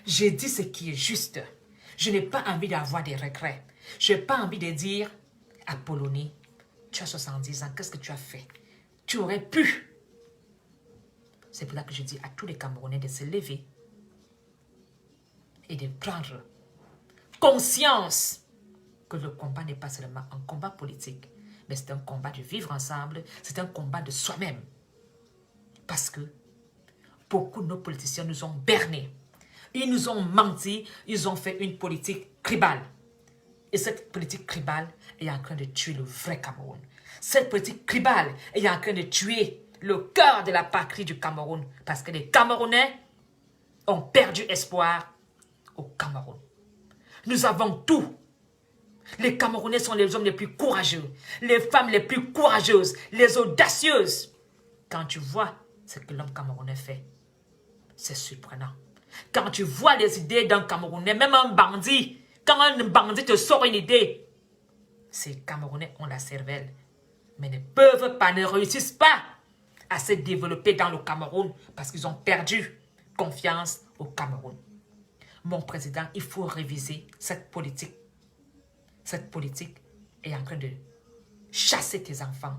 Je dis ce qui est juste. Je n'ai pas envie d'avoir des regrets. Je n'ai pas envie de dire, Apollonie, tu as 70 ans, qu'est-ce que tu as fait? Tu aurais pu. C'est pour ça que je dis à tous les Camerounais de se lever et de prendre conscience que le combat n'est pas seulement un combat politique, mais c'est un combat de vivre ensemble, c'est un combat de soi-même. Parce que beaucoup de nos politiciens nous ont bernés. Ils nous ont menti, ils ont fait une politique tribale. Et cette politique tribale est en train de tuer le vrai Cameroun. Cette politique tribale est en train de tuer le cœur de la patrie du Cameroun. Parce que les Camerounais ont perdu espoir au Cameroun. Nous avons tout. Les Camerounais sont les hommes les plus courageux, les femmes les plus courageuses, les audacieuses. Quand tu vois ce que l'homme camerounais fait, c'est surprenant. Quand tu vois les idées d'un Camerounais, même un bandit, quand un bandit te sort une idée, ces Camerounais ont la cervelle, mais ne peuvent pas, ne réussissent pas à se développer dans le Cameroun parce qu'ils ont perdu confiance au Cameroun. Mon président, il faut réviser cette politique. Cette politique est en train de chasser tes enfants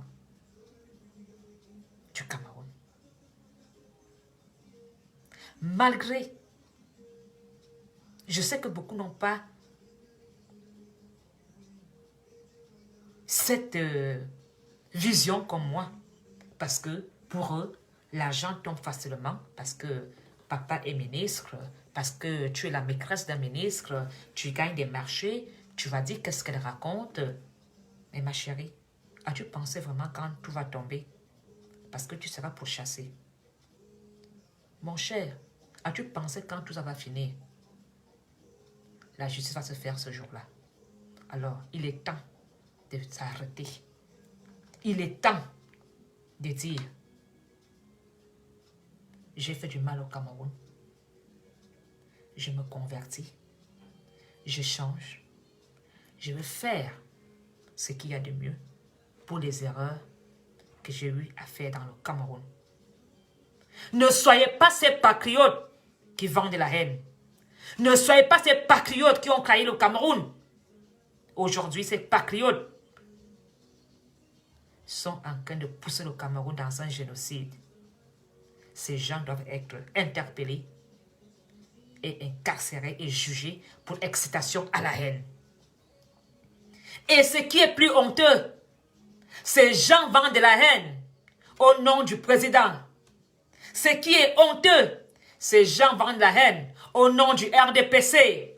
du Cameroun. Malgré, je sais que beaucoup n'ont pas cette vision comme moi. Parce que pour eux, l'argent tombe facilement. Parce que papa est ministre. Parce que tu es la maîtresse d'un ministre. Tu gagnes des marchés. Tu vas dire qu'est-ce qu'elle raconte. Mais ma chérie, as-tu pensé vraiment quand tout va tomber? Parce que tu seras pourchassé. Mon cher, as-tu pensé quand tout ça va finir? La justice va se faire ce jour-là. Alors, il est temps de s'arrêter. Il est temps de dire, j'ai fait du mal au Cameroun. Je me convertis. Je change. Je veux faire ce qu'il y a de mieux pour les erreurs que j'ai eu à faire dans le Cameroun. Ne soyez pas ces patriotes qui vendent de la haine. Ne soyez pas ces patriotes qui ont trahi le Cameroun. Aujourd'hui, ces patriotes sont en train de pousser le Cameroun dans un génocide. Ces gens doivent être interpellés et incarcérés et jugés pour excitation à la haine. Et ce qui est plus honteux, ces gens vendent de la haine au nom du président. Ce qui est honteux, ces gens vendent de la haine au nom du RDPC.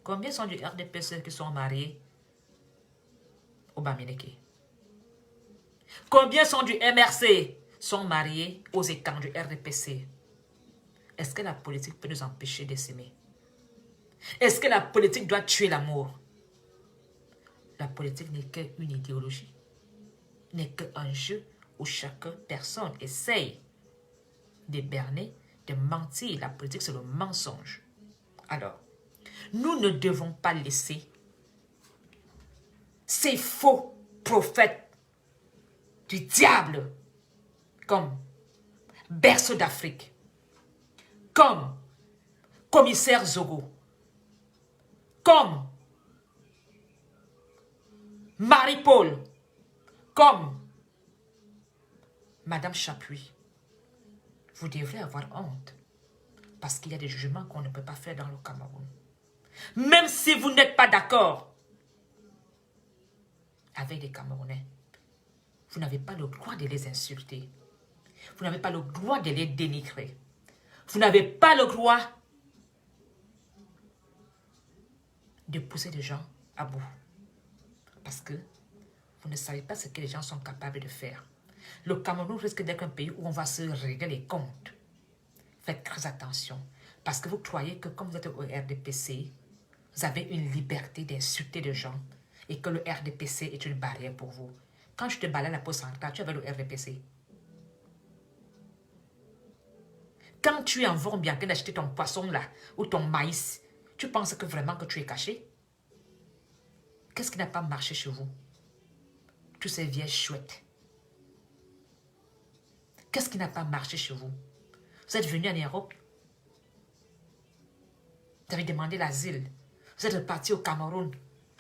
Combien sont du RDPC qui sont mariés au Bamileke? Combien sont du MRC sont mariés aux écrans du RDPC? Est-ce que la politique peut nous empêcher de s'aimer? Est-ce que la politique doit tuer l'amour? La politique n'est qu'une idéologie, n'est qu'un jeu où chaque personne essaye de berner, de mentir. La politique, c'est le mensonge. Alors, Nous ne devons pas laisser ces faux prophètes du diable comme berceau d'Afrique, comme commissaire Zogo, comme Marie-Paul, comme Madame Chapuis. Vous devrez avoir honte parce qu'il y a des jugements qu'on ne peut pas faire dans le Cameroun. Même si vous n'êtes pas d'accord avec les Camerounais, vous n'avez pas le droit de les insulter. Vous n'avez pas le droit de les dénigrer. Vous n'avez pas le droit de pousser les gens à bout. Parce que vous ne savez pas ce que les gens sont capables de faire. Le Cameroun risque d'être un pays où on va se régler les comptes. Faites très attention. Parce que vous croyez que comme vous êtes au RDPC, vous avez une liberté d'insulter les gens et que le RDPC est une barrière pour vous. Quand je te balais à la poste centrale, tu avais le RDPC. Quand tu es en vent bien d'acheter ton poisson là ou ton maïs, tu penses que vraiment que tu es caché? Qu'est-ce qui n'a pas marché chez vous? Tous ces vieilles chouettes. Qu'est-ce qui n'a pas marché chez vous? Vous êtes venu en Europe. Vous avez demandé l'asile. Vous êtes reparti au Cameroun.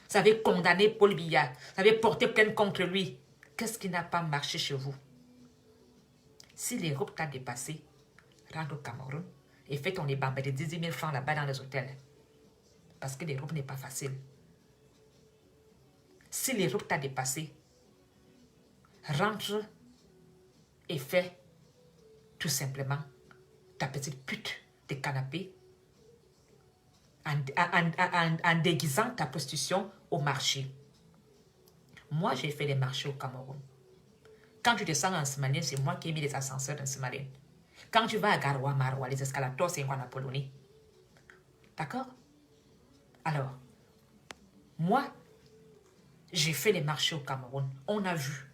Vous avez condamné Paul Biya. Vous avez porté plainte contre lui. Qu'est-ce qui n'a pas marché chez vous? Si l'Europe t'a dépassé, rentre au Cameroun et fais ton ébambé de 18 000 francs là-bas dans les hôtels. Parce que l'Europe n'est pas facile. Si l'Europe t'a dépassé, rentre et fais tout simplement ta petite pute de canapé en déguisant ta prostitution au marché. Moi, j'ai fait les marchés au Cameroun. Quand tu descends en Somalie, c'est moi qui ai mis les ascenseurs en Somalie. Quand tu vas à Garoua, Maroua, les escalators, c'est moi en Apollonie. D'accord? Alors, moi, j'ai fait les marchés au Cameroun. On a vu.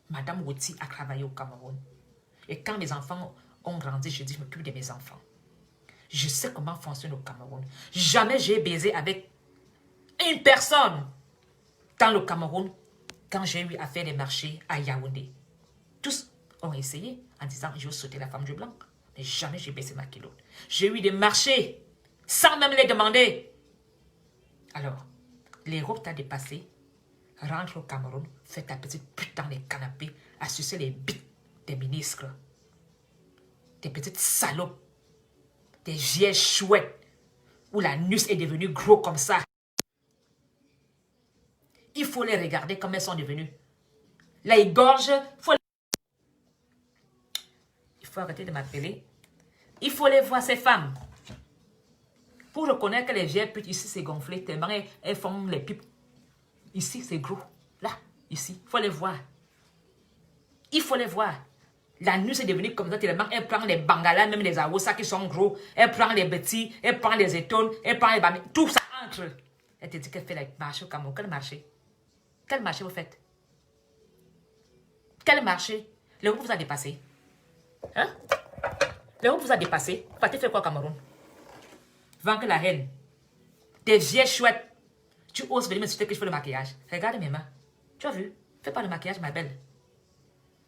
Madame Wouti a travaillé au Cameroun. Et quand mes enfants ont grandi, je dis, je m'occupe de mes enfants. Je sais comment fonctionne au Cameroun. Jamais j'ai baisé avec une personne dans le Cameroun quand j'ai eu à faire des marchés à Yaoundé. Tous ont essayé en disant, je veux sauter la femme du blanc. Mais jamais j'ai baissé ma culotte. J'ai eu des marchés sans même les demander. Alors, l'Europe t'a dépassé. Rentre au Cameroun, fais ta petite pute dans les canapés, à sucer les bites des ministres. Des petites salopes. Des vieilles chouettes. Où la nuque est devenue gros comme ça. Il faut les regarder comme elles sont devenues. Les gorges, il faut arrêter de m'appeler. Il faut les voir, ces femmes. Pour reconnaître que les vieilles putes, ici, c'est gonflé. Tellement elles font les pipes. Ici, c'est gros. Là, ici, il faut les voir. Il faut les voir. La nuit, c'est devenu comme ça tellement. Elle prend les bangalas, même les awosa qui sont gros. Elle prend les petits, elle prend les étones, elle prend les bambis. Tout ça entre. Elle te dit qu'elle fait le marché au Cameroun. Quel marché? Quel marché vous faites? Quel marché? L'Europe vous a dépassé. Hein? L'Europe vous a dépassé. Vous partez faire quoi au Cameroun? Vendre la haine. Des vieilles chouettes. Tu oses venir me citer que je fais le maquillage. Regarde mes mains. Tu as vu? Fais pas le maquillage, ma belle.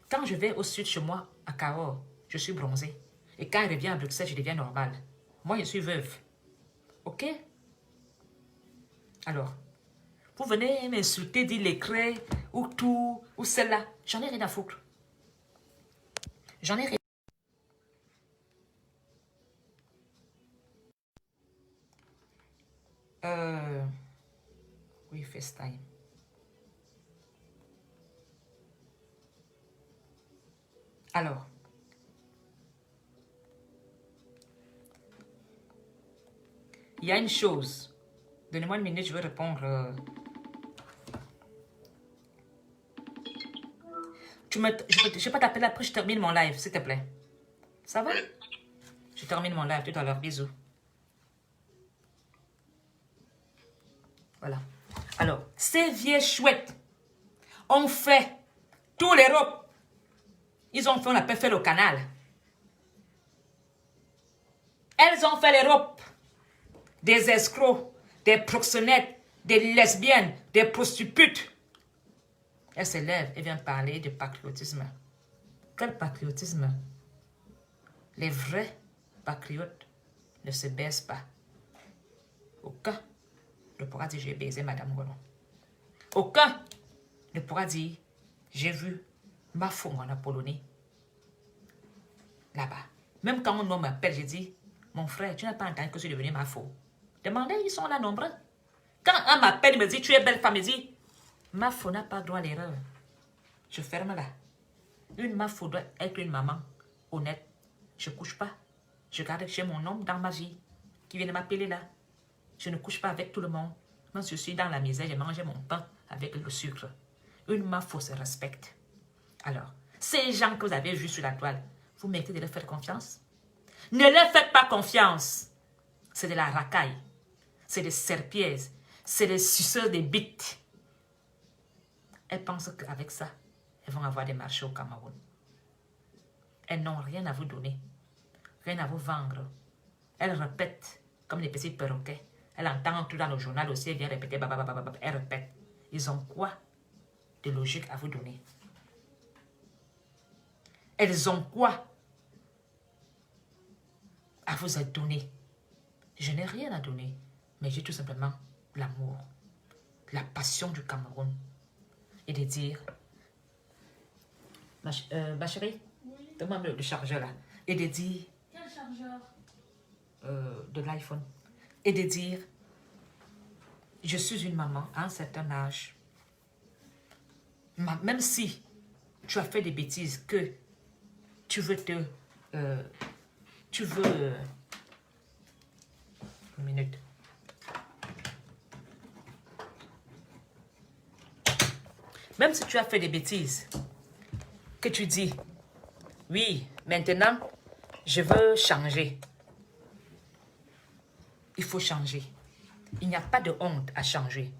Quand je vais au sud chez moi, à Cahors, je suis bronzée. Et quand je reviens à Bruxelles, je deviens normale. Moi, je suis veuve. Ok? Alors, vous venez m'insulter, dire les craies, ou tout, ou celle-là. J'en ai rien à foutre. J'en ai rien. Oui, FaceTime. Alors, il y a une chose. Donnez-moi une minute, je vais répondre. Je peux pas t'appeler après, je termine mon live, s'il te plaît. Ça va? Je termine mon live tout à l'heure. Bisous. Voilà. Alors, ces vieilles chouettes ont fait tout l'Europe. Ils ont fait, on appelle faire le canal. Elles ont fait l'Europe. des escrocs, des proxénètes, des lesbiennes, des prostituées. Elle se lève et vient parler de patriotisme. Quel patriotisme? Les vrais patriotes ne se baissent pas. Aucun ne pourra dire j'ai baisé Madame Gollon. Aucun ne pourra dire j'ai vu ma femme en Apollonie. Là-bas. Même quand un homme m'appelle, je dis mon frère, tu n'as pas entendu que je suis devenu ma femme. Demandez, ils sont là nombreux. Quand un m'appelle, il me dit tu es belle femme, il dit ma femme n'a pas droit à l'erreur. Je ferme là. Une ma femme doit être une maman honnête. Je ne couche pas. Je garde chez mon homme dans ma vie qui vient de m'appeler là. Je ne couche pas avec tout le monde. Moi, je suis dans la misère, j'ai mangé mon pain avec le sucre. Une ma femme se respecte. Alors, ces gens que vous avez vus sur la toile, vous méritez de leur faire confiance? Ne leur faites pas confiance. C'est de la racaille. C'est des serpièges. C'est des suceurs de bites. Elles pensent qu'avec ça, elles vont avoir des marchés au Cameroun. Elles n'ont rien à vous donner. Rien à vous vendre. Elles répètent comme des petits perroquets. Elle entend tout dans le journal aussi, elle vient répéter, elle répète. Ils ont quoi de logique à vous donner? Elles ont quoi à vous donner? Je n'ai rien à donner, mais j'ai tout simplement l'amour, la passion du Cameroun. Et de dire, ma chérie, oui. Donne-moi le chargeur là. Et de dire, quel chargeur? De l'iPhone. Et de dire, je suis une maman à un certain âge. Même si tu as fait des bêtises que tu veux une minute. Même si tu as fait des bêtises, que tu dis, oui, maintenant, je veux changer. Il faut changer. Il n'y a pas de honte à changer.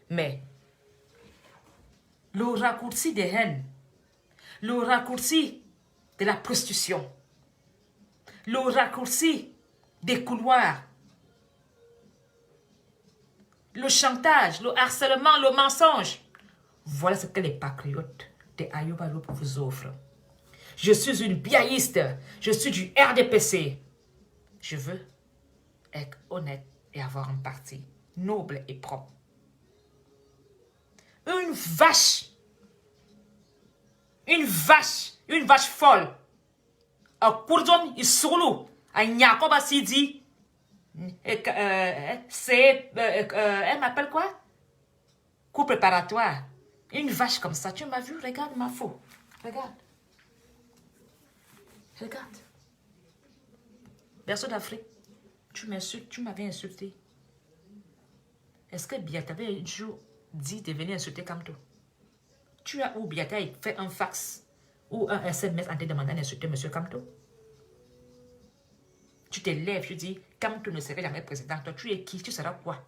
Mais le raccourci des haines, le raccourci de la prostitution, le raccourci des couloirs, le chantage, le harcèlement, le mensonge, voilà ce que les patriotes de Ayuba Loup vous offrent. Je suis une biaïste, je suis du RDPC. Je veux être honnête et avoir un parti noble et propre. Une vache folle. A Kourdom, il soulou, a Nyakoba Sidi, c'est, elle m'appelle quoi? Cours préparatoire. Une vache comme ça, tu m'as vu? Regarde ma faux. Regarde. Regarde. Berceau d'Afrique, tu m'insultes, tu m'avais insulté. Est-ce que Biata avait un jour dit de venir insulter Kamto? Tu as ou Biata fait un fax ou un SMS en te demandant d'insulter M. Kamto? Tu te lèves, tu dis, Kamto ne serait jamais président. Toi, tu es qui? Tu seras quoi?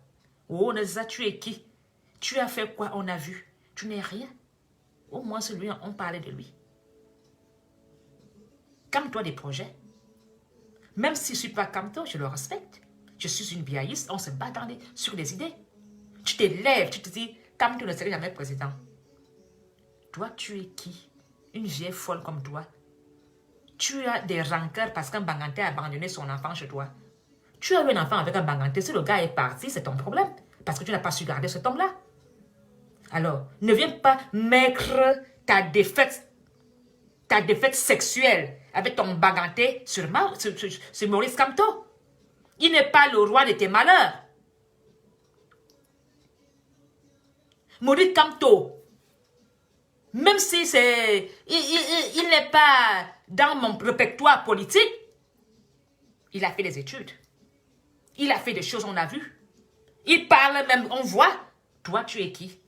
Oh, Neza, tu es qui? Tu as fait quoi? On a vu. Tu n'es rien. Au moins, celui, on parlait de lui. Kamto a des projets. Même si je ne suis pas Kamto, je le respecte. Je suis une biaïste, on se bat sur des idées. Tu te lèves, tu te dis, Kamto ne serait jamais président. Toi, tu es qui? Une vieille folle comme toi. Tu as des rancœurs parce qu'un Banganté a abandonné son enfant chez toi. Tu as eu un enfant avec un Banganté. Si le gars est parti, c'est ton problème. Parce que tu n'as pas su garder cet homme-là. Alors, ne viens pas mettre ta défaite sexuelle avec ton Banganté sur Maurice Kamto. Il n'est pas le roi de tes malheurs. Maurice Kamto, même si il n'est pas dans mon répertoire politique, il a fait des études. Il a fait des choses, on a vu. Il parle même, on voit. Toi, tu es qui?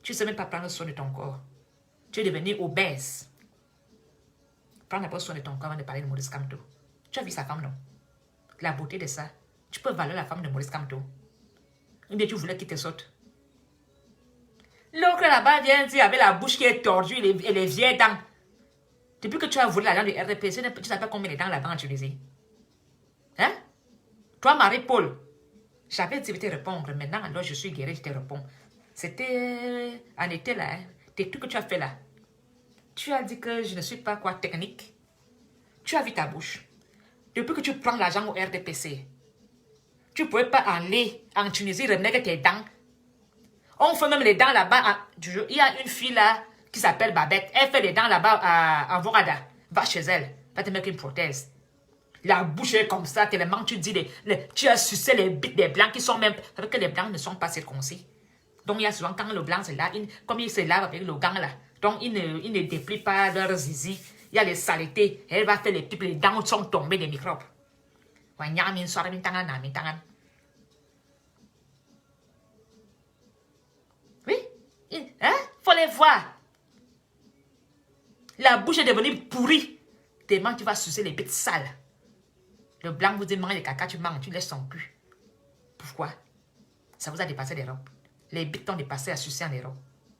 Tu ne sais même pas prendre soin de ton corps. Tu es devenu obèse. Prends d'abord soin de ton corps avant de parler de Maurice Kamto. Tu as vu sa femme, non? La beauté de ça. Tu peux valoir la femme de Maurice Kamto. Une tu voulais qu'il te saute. L'autre là-bas vient dire avec la bouche qui est tordue et les vieilles dents. Depuis que tu as volé la dent du RDPC, tu ne sais pas combien de dents là-bas utilisé. Hein? Toi, Marie-Paul, j'avais dit de te répondre. Maintenant, alors je suis guérie, je te réponds. C'était en été là, hein? Tes trucs que tu as fait là. Tu as dit que je ne suis pas quoi technique. Tu as vu ta bouche. Depuis que tu prends l'argent au RDPC, tu ne pouvais pas aller en Tunisie remettre tes dents. On fait même les dents là-bas. Il y a une fille là qui s'appelle Babette. Elle fait les dents là-bas à Vorada. Va chez elle. Va te mettre une prothèse. La bouche est comme ça, tellement tu dis, tu as sucé les bites des blancs qui sont même... Parce que les blancs ne sont pas circoncis. Donc il y a souvent quand le blanc c'est là, comme il se lave avec le gant là, donc il ne déplie pas leur zizi. Il y a les saletés. Elle va faire les pipes, les dents sont tombées des microbes. Oui, hein? Faut les voir. La bouche est devenue pourrie. Tellement tu vas sucer les bites sales. Le blanc vous dit mange les caca, tu manges, tu laisses son cul. Pourquoi? Ça vous a dépassé les robes. Les bites t'ont dépassé à sucer en Europe.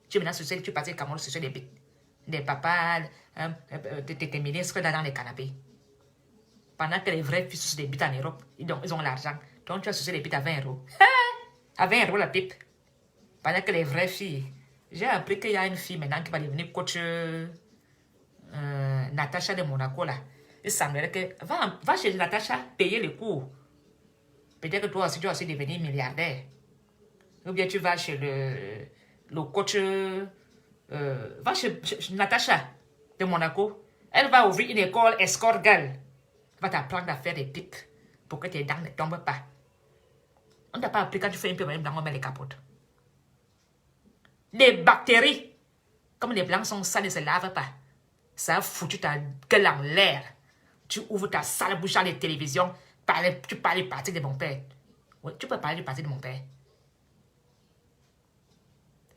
Tu es maintenant sucer, tu passes comment sucer les bites. Des papas, tes ministres là dans les canapés. Pendant que les vrais filles sucent des bites en Europe, ils ont l'argent. Donc tu as sucé les bites à 20 €. À 20 € la pipe. Pendant que les vraies filles. J'ai appris qu'il y a une fille maintenant qui va devenir coach Natacha de Monaco là. Il semblerait que va chez Natacha payer les cours. Peut-être que toi aussi tu vas aussi devenir milliardaire. Ou bien tu vas chez le coach. Va chez Natacha de Monaco. Elle va ouvrir une école escort girl. Elle va t'apprendre à faire des pipes pour que tes dents ne tombent pas. On ne t'a pas appris quand tu fais une pipe, les blancs, on met les capotes. Les bactéries, comme les blancs sont sales, ne se lavent pas. Ça a foutu ta gueule en l'air. Tu ouvres ta sale bouche à la télévision. Tu parles du parti de mon père. Oui, tu peux parler du parti de mon père.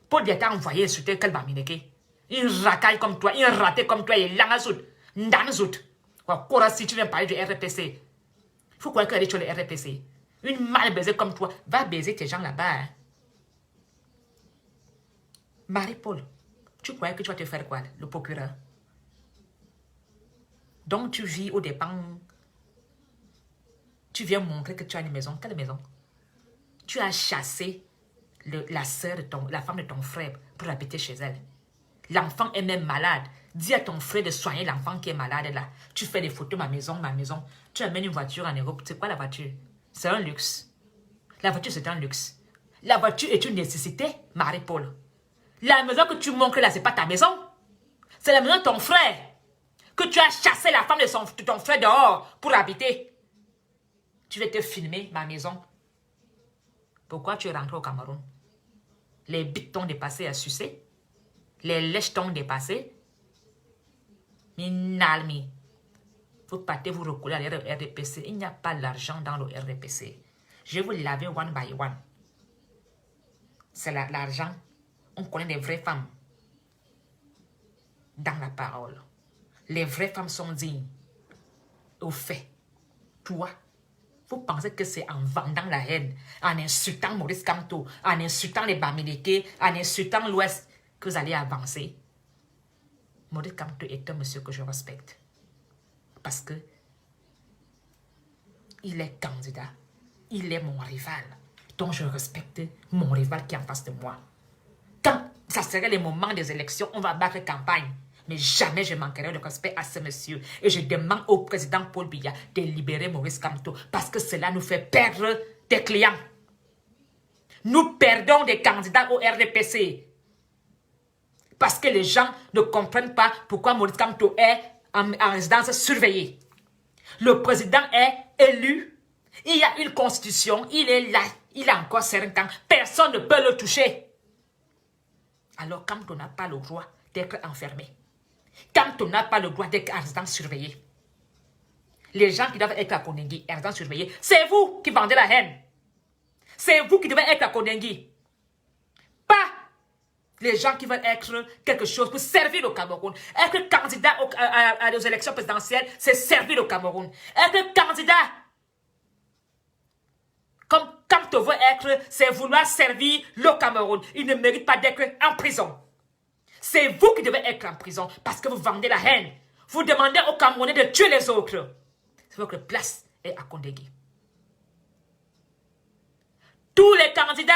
Paul Biya t'a envoyé sur quel va mineke. Une racaille comme toi, une raté comme toi, et langazout, ndanzout. Quoi, si tu viens parler du RPC. Il faut croire qu'elle est sur le RPC. Une mal baisée comme toi, va baiser tes gens là-bas. Hein. Marie-Paul, tu croyais que tu vas te faire quoi, le procureur? Donc tu vis au dépens. Tu viens montrer que tu as une maison. Quelle maison? Tu as chassé la sœur la femme de ton frère pour habiter chez elle. L'enfant est même malade. Dis à ton frère de soigner l'enfant qui est malade là. Tu fais des photos, ma maison. Tu amènes une voiture en Europe. C'est quoi la voiture? C'est un luxe. La voiture, c'est un luxe. La voiture est une nécessité, Marie-Paul. La maison que tu montres là, c'est pas ta maison. C'est la maison de ton frère. Que tu as chassé la femme de ton frère dehors pour habiter. Tu vais te filmer ma maison. Pourquoi tu es rentré au Cameroun? Les bites t'ont dépassé à sucer. Les lèches t'ont dépassé. Minalmi. Vous partez vous recoller à l'RDPC. Il n'y a pas l'argent dans le RDPC. Je vais vous laver one by one. C'est l'argent. On connaît des vraies femmes. Dans la parole. Les vraies femmes sont dignes. Au fait, toi, vous pensez que c'est en vendant la haine, en insultant Maurice Kamto, en insultant les Bamileke, en insultant l'Ouest, que vous allez avancer. Maurice Kamto est un monsieur que je respecte. Parce que il est candidat. Il est mon rival. Donc je respecte mon rival qui est en face de moi. Quand ça serait le moment des élections, on va battre campagne. Mais jamais je manquerai de respect à ce monsieur. Et je demande au président Paul Biya de libérer Maurice Kamto. Parce que cela nous fait perdre des clients. Nous perdons des candidats au RDPC. Parce que les gens ne comprennent pas pourquoi Maurice Kamto est en résidence surveillée. Le président est élu. Il y a une constitution. Il est là. Il a encore 5 ans. Personne ne peut le toucher. Alors Kamto n'a pas le droit d'être enfermé. Kamto n'a pas le droit d'être en résidence surveillée. Les gens qui doivent être à Konengi, en résidence surveillée, c'est vous qui vendez la haine. C'est vous qui devez être à Konengi. Pas les gens qui veulent être quelque chose pour servir le Cameroun. Être candidat aux élections présidentielles, c'est servir le Cameroun. Être candidat, comme Kamto veut être, c'est vouloir servir le Cameroun. Il ne mérite pas d'être en prison. C'est vous qui devez être en prison parce que vous vendez la haine. Vous demandez aux Camerounais de tuer les autres. C'est votre place et à Kondegui. Tous les candidats,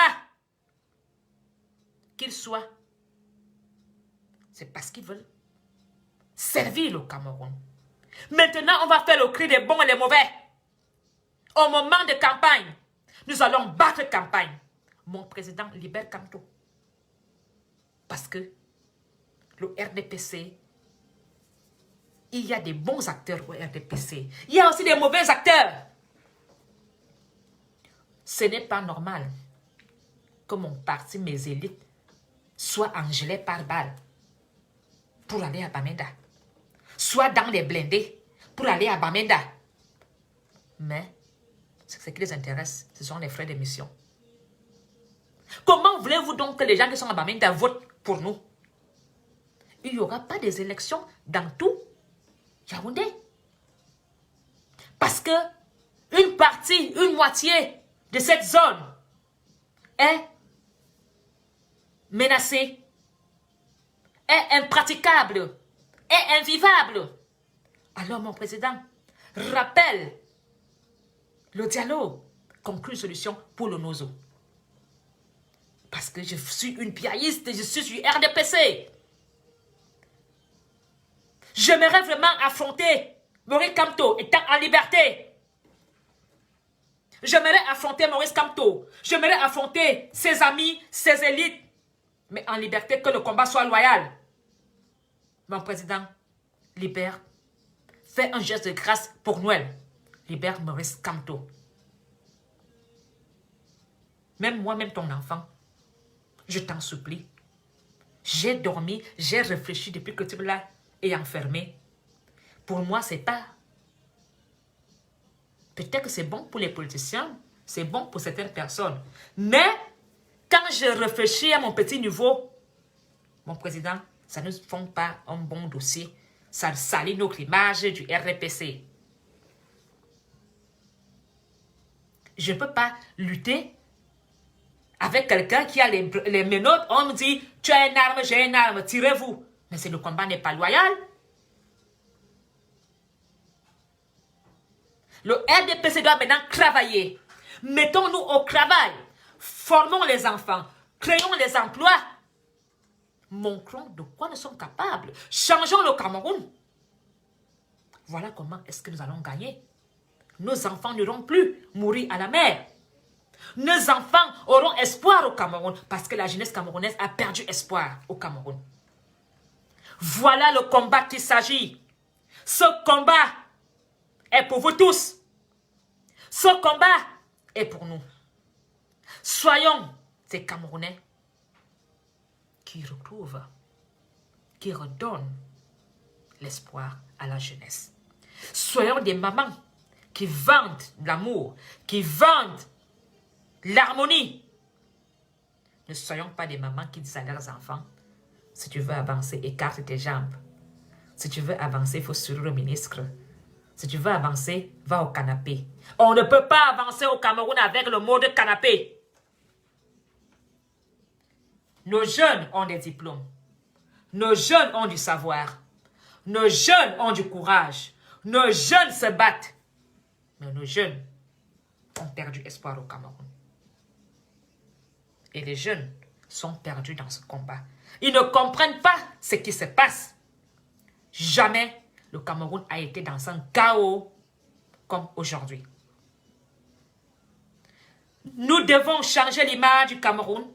qu'ils soient, c'est parce qu'ils veulent servir le Cameroun. Maintenant, on va faire le cri des bons et des mauvais. Au moment de campagne, nous allons battre campagne. Mon président libère Kamto. Parce que le RDPC, il y a des bons acteurs au RDPC. Il y a aussi des mauvais acteurs. Ce n'est pas normal que mon parti, mes élites, soient engelés par balle pour aller à Bamenda. Soit dans les blindés pour aller à Bamenda. Mais ce qui les intéresse, ce sont les frais d'émission. Comment voulez-vous donc que les gens qui sont à Bamenda votent pour nous? Il n'y aura pas des élections dans tout Yaoundé. Parce que une partie, une moitié de cette zone est menacée, est impraticable, est invivable. Alors mon président, rappelle le dialogue, conclut une solution pour le Nozo. Parce que je suis une piailliste, je suis du RDPC. J'aimerais vraiment affronter Maurice Kamto étant en liberté. J'aimerais affronter Maurice Kamto. J'aimerais affronter ses amis, ses élites. Mais en liberté, que le combat soit loyal. Mon président, libère. Fais un geste de grâce pour Noël. Libère Maurice Kamto. Même moi, même ton enfant, je t'en supplie. J'ai dormi, j'ai réfléchi depuis que tu me l'as enfermé. Pour moi, c'est pas... Peut-être que c'est bon pour les politiciens, c'est bon pour certaines personnes. Mais, quand je réfléchis à mon petit niveau, mon président, ça ne font pas un bon dossier. Ça salit notre image du RDPC. Je ne peux pas lutter avec quelqu'un qui a les menottes. On me dit, tu as une arme, j'ai une arme, tirez-vous. Mais si le combat n'est pas loyal, le RDPC doit maintenant travailler. Mettons-nous au travail. Formons les enfants. Créons les emplois. Montrons de quoi nous sommes capables. Changeons le Cameroun. Voilà comment est-ce que nous allons gagner. Nos enfants n'iront plus mourir à la mer. Nos enfants auront espoir au Cameroun parce que la jeunesse camerounaise a perdu espoir au Cameroun. Voilà le combat qu'il s'agit. Ce combat est pour vous tous. Ce combat est pour nous. Soyons ces Camerounais qui retrouvent, qui redonnent l'espoir à la jeunesse. Soyons des mamans qui vendent l'amour, qui vendent l'harmonie. Ne soyons pas des mamans qui disent à leurs enfants, si tu veux avancer, écarte tes jambes. Si tu veux avancer, il faut sourire le ministre. Si tu veux avancer, va au canapé. On ne peut pas avancer au Cameroun avec le mode canapé. Nos jeunes ont des diplômes. Nos jeunes ont du savoir. Nos jeunes ont du courage. Nos jeunes se battent. Mais nos jeunes ont perdu espoir au Cameroun. Et les jeunes sont perdus dans ce combat. Ils ne comprennent pas ce qui se passe. Jamais le Cameroun a été dans un chaos comme aujourd'hui. Nous devons changer l'image du Cameroun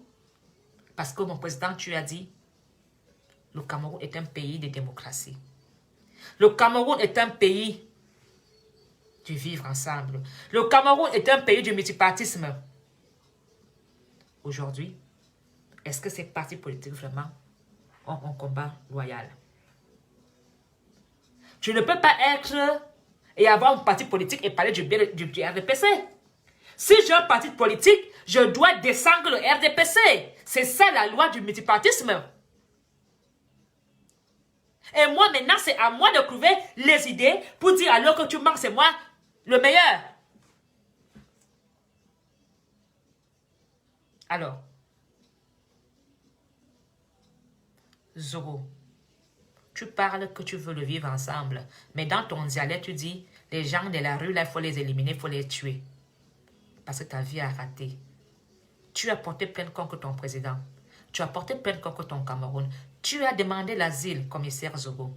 parce que mon président, tu as dit, le Cameroun est un pays de démocratie. Le Cameroun est un pays du vivre ensemble. Le Cameroun est un pays du multipartisme. Aujourd'hui, est-ce que ces partis politiques vraiment ont un combat loyal? Tu ne peux pas être et avoir un parti politique et parler du RDPC. Si j'ai un parti politique, je dois descendre le RDPC. C'est ça la loi du multipartisme. Et moi, maintenant, c'est à moi de trouver les idées pour dire alors que tu manques, c'est moi le meilleur. Alors, Zogo, tu parles que tu veux le vivre ensemble, mais dans ton dialecte, tu dis Les gens de la rue, là, il faut les éliminer, il faut les tuer. Parce que ta vie a raté. Tu as porté plainte contre ton président. Tu as porté plainte contre ton Cameroun. Tu as demandé l'asile, commissaire Zogo.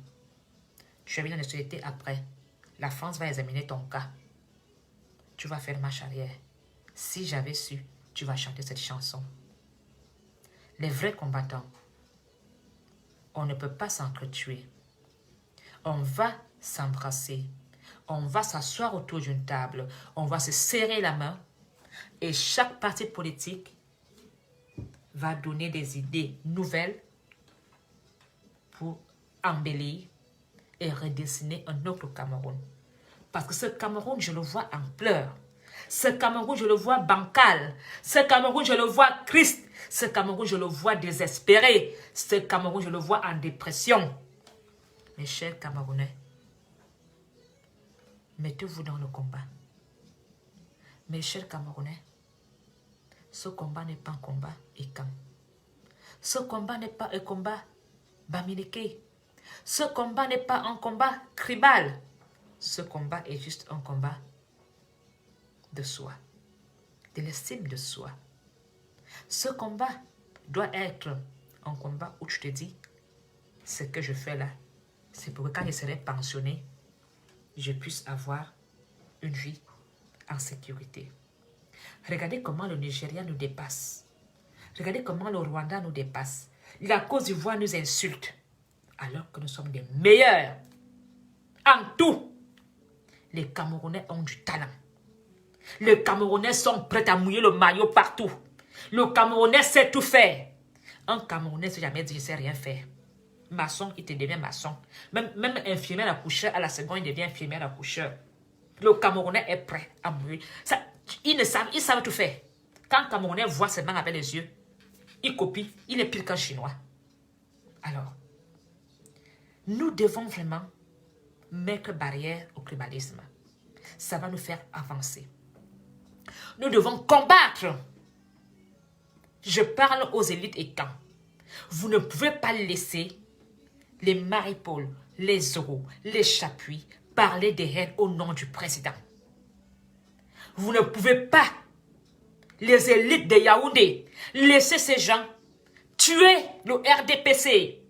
Tu as mis dans la société après. La France va examiner ton cas. Tu vas faire marche arrière. Si j'avais su, tu vas chanter cette chanson. Les vrais combattants, on ne peut pas s'entretuer. On va s'embrasser. On va s'asseoir autour d'une table. On va se serrer la main. Et chaque parti politique va donner des idées nouvelles pour embellir et redessiner un autre Cameroun. Parce que ce Cameroun, je le vois en pleurs. Ce Cameroun, je le vois bancal. Ce Cameroun, je le vois triste. Ce Cameroun, je le vois désespéré. Ce Cameroun, je le vois en dépression. Mes chers Camerounais, mettez-vous dans le combat. Mes chers Camerounais, ce combat n'est pas un combat écan. Ce combat n'est pas un combat bamileke. Ce combat n'est pas un combat tribal. Ce combat est juste un combat de soi, de l'estime de soi. Ce combat doit être un combat où tu te dis, ce que je fais là, c'est pour que quand je serai pensionné, je puisse avoir une vie en sécurité. Regardez comment le Nigeria nous dépasse. Regardez comment le Rwanda nous dépasse. La Côte d'Ivoire nous insulte, alors que nous sommes des meilleurs. En tout, les Camerounais ont du talent. Les Camerounais sont prêts à mouiller le maillot partout. Le Camerounais sait tout faire. Un Camerounais ne s'est jamais dit, je ne sais rien faire. Maçon, il te devient maçon. Même infirmière accoucheur, à la seconde, il devient infirmière accoucheur. Le Camerounais est prêt à mourir. Ça, ils savent tout faire. Quand un Camerounais voit ses mains avec les yeux, il copie, il est pire qu'un Chinois. Alors, nous devons vraiment mettre barrière au tribalisme. Ça va nous faire avancer. Nous devons combattre. Je parle aux élites et camps. Vous ne pouvez pas laisser les Marie-Paul, les Zoro, les Chapuis parler des haines au nom du président. Vous ne pouvez pas, les élites de Yaoundé, laisser ces gens tuer le RDPC,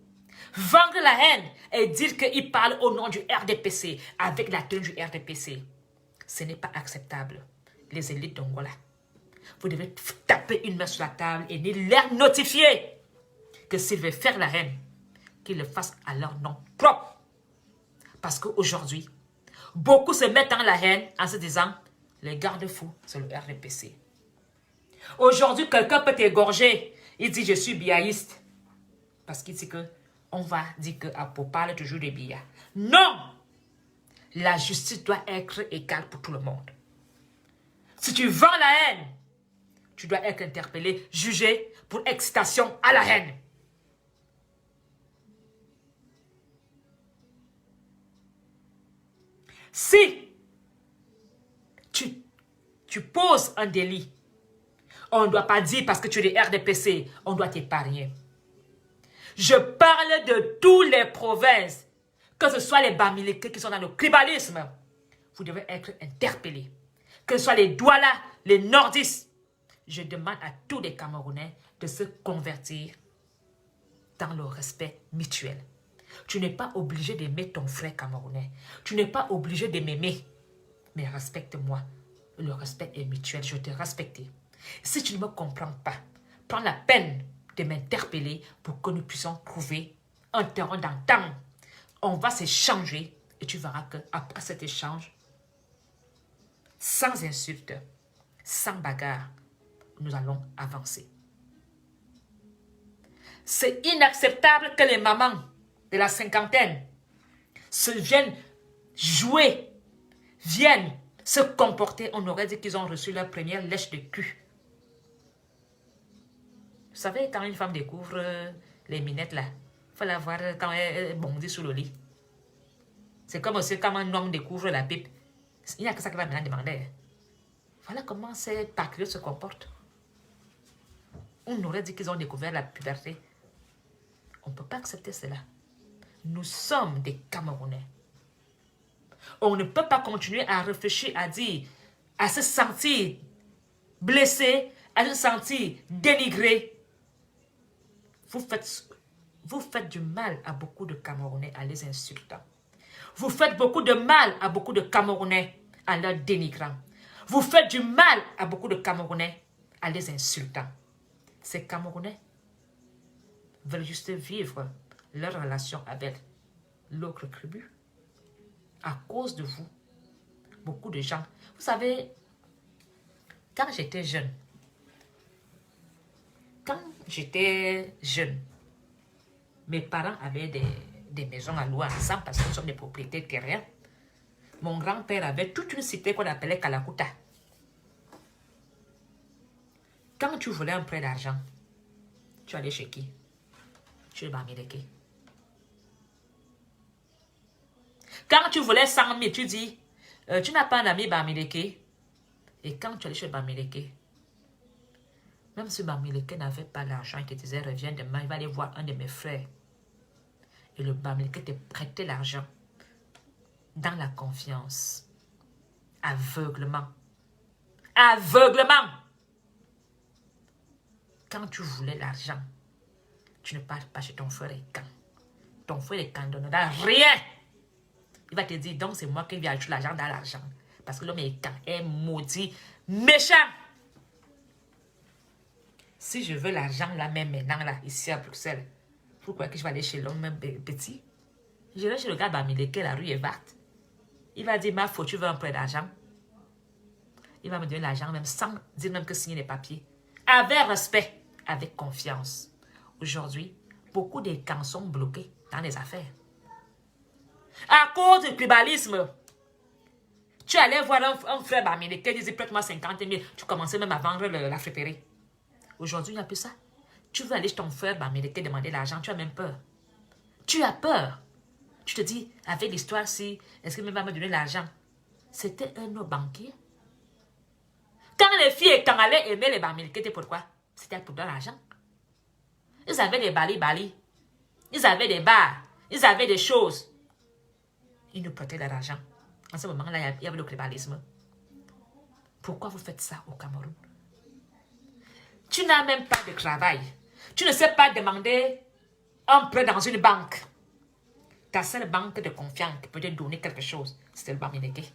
vendre la haine et dire qu'ils parlent au nom du RDPC avec la tenue du RDPC. Ce n'est pas acceptable. Les élites d'Angola, vous devez taper une main sur la table et leur notifier que s'ils veulent faire la haine, qu'ils le fassent à leur nom propre. Parce qu'aujourd'hui, beaucoup se mettent en la haine en se disant, les garde-fous, c'est le RDPC. Aujourd'hui, quelqu'un peut t'égorger. Il dit, je suis biaïste. Parce qu'il dit que on va dire qu'Apo parle toujours de billard. Non! La justice doit être égale pour tout le monde. Si tu vends la haine, tu dois être interpellé, jugé pour excitation à la haine. Si tu poses un délit, on ne doit pas dire parce que tu es des RDPC, on doit t'épargner. Je parle de toutes les provinces, que ce soit les Bamileke qui sont dans le tribalisme. Vous devez être interpellés. Que ce soit les Douala, les Nordistes. Je demande à tous les Camerounais de se convertir dans le respect mutuel. Tu n'es pas obligé d'aimer ton frère camerounais. Tu n'es pas obligé de m'aimer. Mais respecte-moi. Le respect est mutuel. Je te respecte. Si tu ne me comprends pas, prends la peine de m'interpeller pour que nous puissions trouver un terrain d'entente. On va s'échanger et tu verras qu'après cet échange, sans insulte, sans bagarre, nous allons avancer. C'est inacceptable que les mamans de la cinquantaine viennent jouer, viennent se comporter. On aurait dit qu'ils ont reçu leur première lèche de cul. Vous savez, quand une femme découvre les minettes là, il faut la voir quand elle bondit sous le lit. C'est comme aussi quand un homme découvre la pipe. Il n'y a que ça qui va maintenant demander. Voilà comment ces patriotes se comportent. On aurait dit qu'ils ont découvert la puberté. On ne peut pas accepter cela. Nous sommes des Camerounais. On ne peut pas continuer à réfléchir, à dire, à se sentir blessé, à se sentir dénigré. Vous faites du mal à beaucoup de Camerounais en les insultant. Vous faites beaucoup de mal à beaucoup de Camerounais en les dénigrant. Vous faites du mal à beaucoup de Camerounais en les insultant. Ces Camerounais veulent juste vivre leur relation avec l'autre tribu. À cause de vous, beaucoup de gens... Vous savez, quand j'étais jeune, mes parents avaient des maisons à louer ensemble parce que nous sommes des propriétaires terriens. Mon grand-père avait toute une cité qu'on appelait Kalakuta. Quand tu voulais un prêt d'argent, tu allais chez qui? Chez le Bamileke. Quand tu voulais 100 000, tu dis, tu n'as pas un ami Bamileke. Et quand tu allais chez le Bamileke, même si Bamileke n'avait pas l'argent, il te disait, reviens demain, il va aller voir un de mes frères. Et le Bamileke te prêtait l'argent dans la confiance. Aveuglement. Aveuglement. Quand tu voulais l'argent, tu ne pars pas chez ton frère Ekan. Ton frère Ekan ne donnera rien. Il va te dire, donc c'est moi qui vais ajouter l'argent dans l'argent. Parce que l'homme Ekan est maudit, méchant. Si je veux l'argent là même maintenant, là, ici à Bruxelles, pourquoi que je vais aller chez l'homme même petit? Je vais chez le gars Bamileke, la rue est verte. Il va dire, ma faute, tu veux un prêt d'argent? Il va me donner l'argent même sans dire même que signer les papiers. Avec respect, avec confiance. Aujourd'hui, beaucoup de camps sont bloqués dans les affaires. À cause du tribalisme, tu allais voir un frère Bamileke qui disait prête-moi 50 000. Tu commençais même à vendre la friperie. Aujourd'hui, il n'y a plus ça. Tu veux aller chez ton frère Bamileke demander l'argent, tu as même peur. Tu as peur. Tu te dis, avec l'histoire-ci, est-ce qu'il va me donner l'argent? C'était un autre banquier. Quand les filles quand allaient aimer les Bamileke, c'était pourquoi? C'était pour leur argent. Ils avaient des bali-bali. Ils avaient des bars. Ils avaient des choses. Ils nous prêtaient de l'argent. En ce moment-là, il y avait le tribalisme. Pourquoi vous faites ça au Cameroun? Tu n'as même pas de travail. Tu ne sais pas demander un prêt dans une banque. Ta seule banque de confiance qui peut te donner quelque chose, c'était le Bamileke.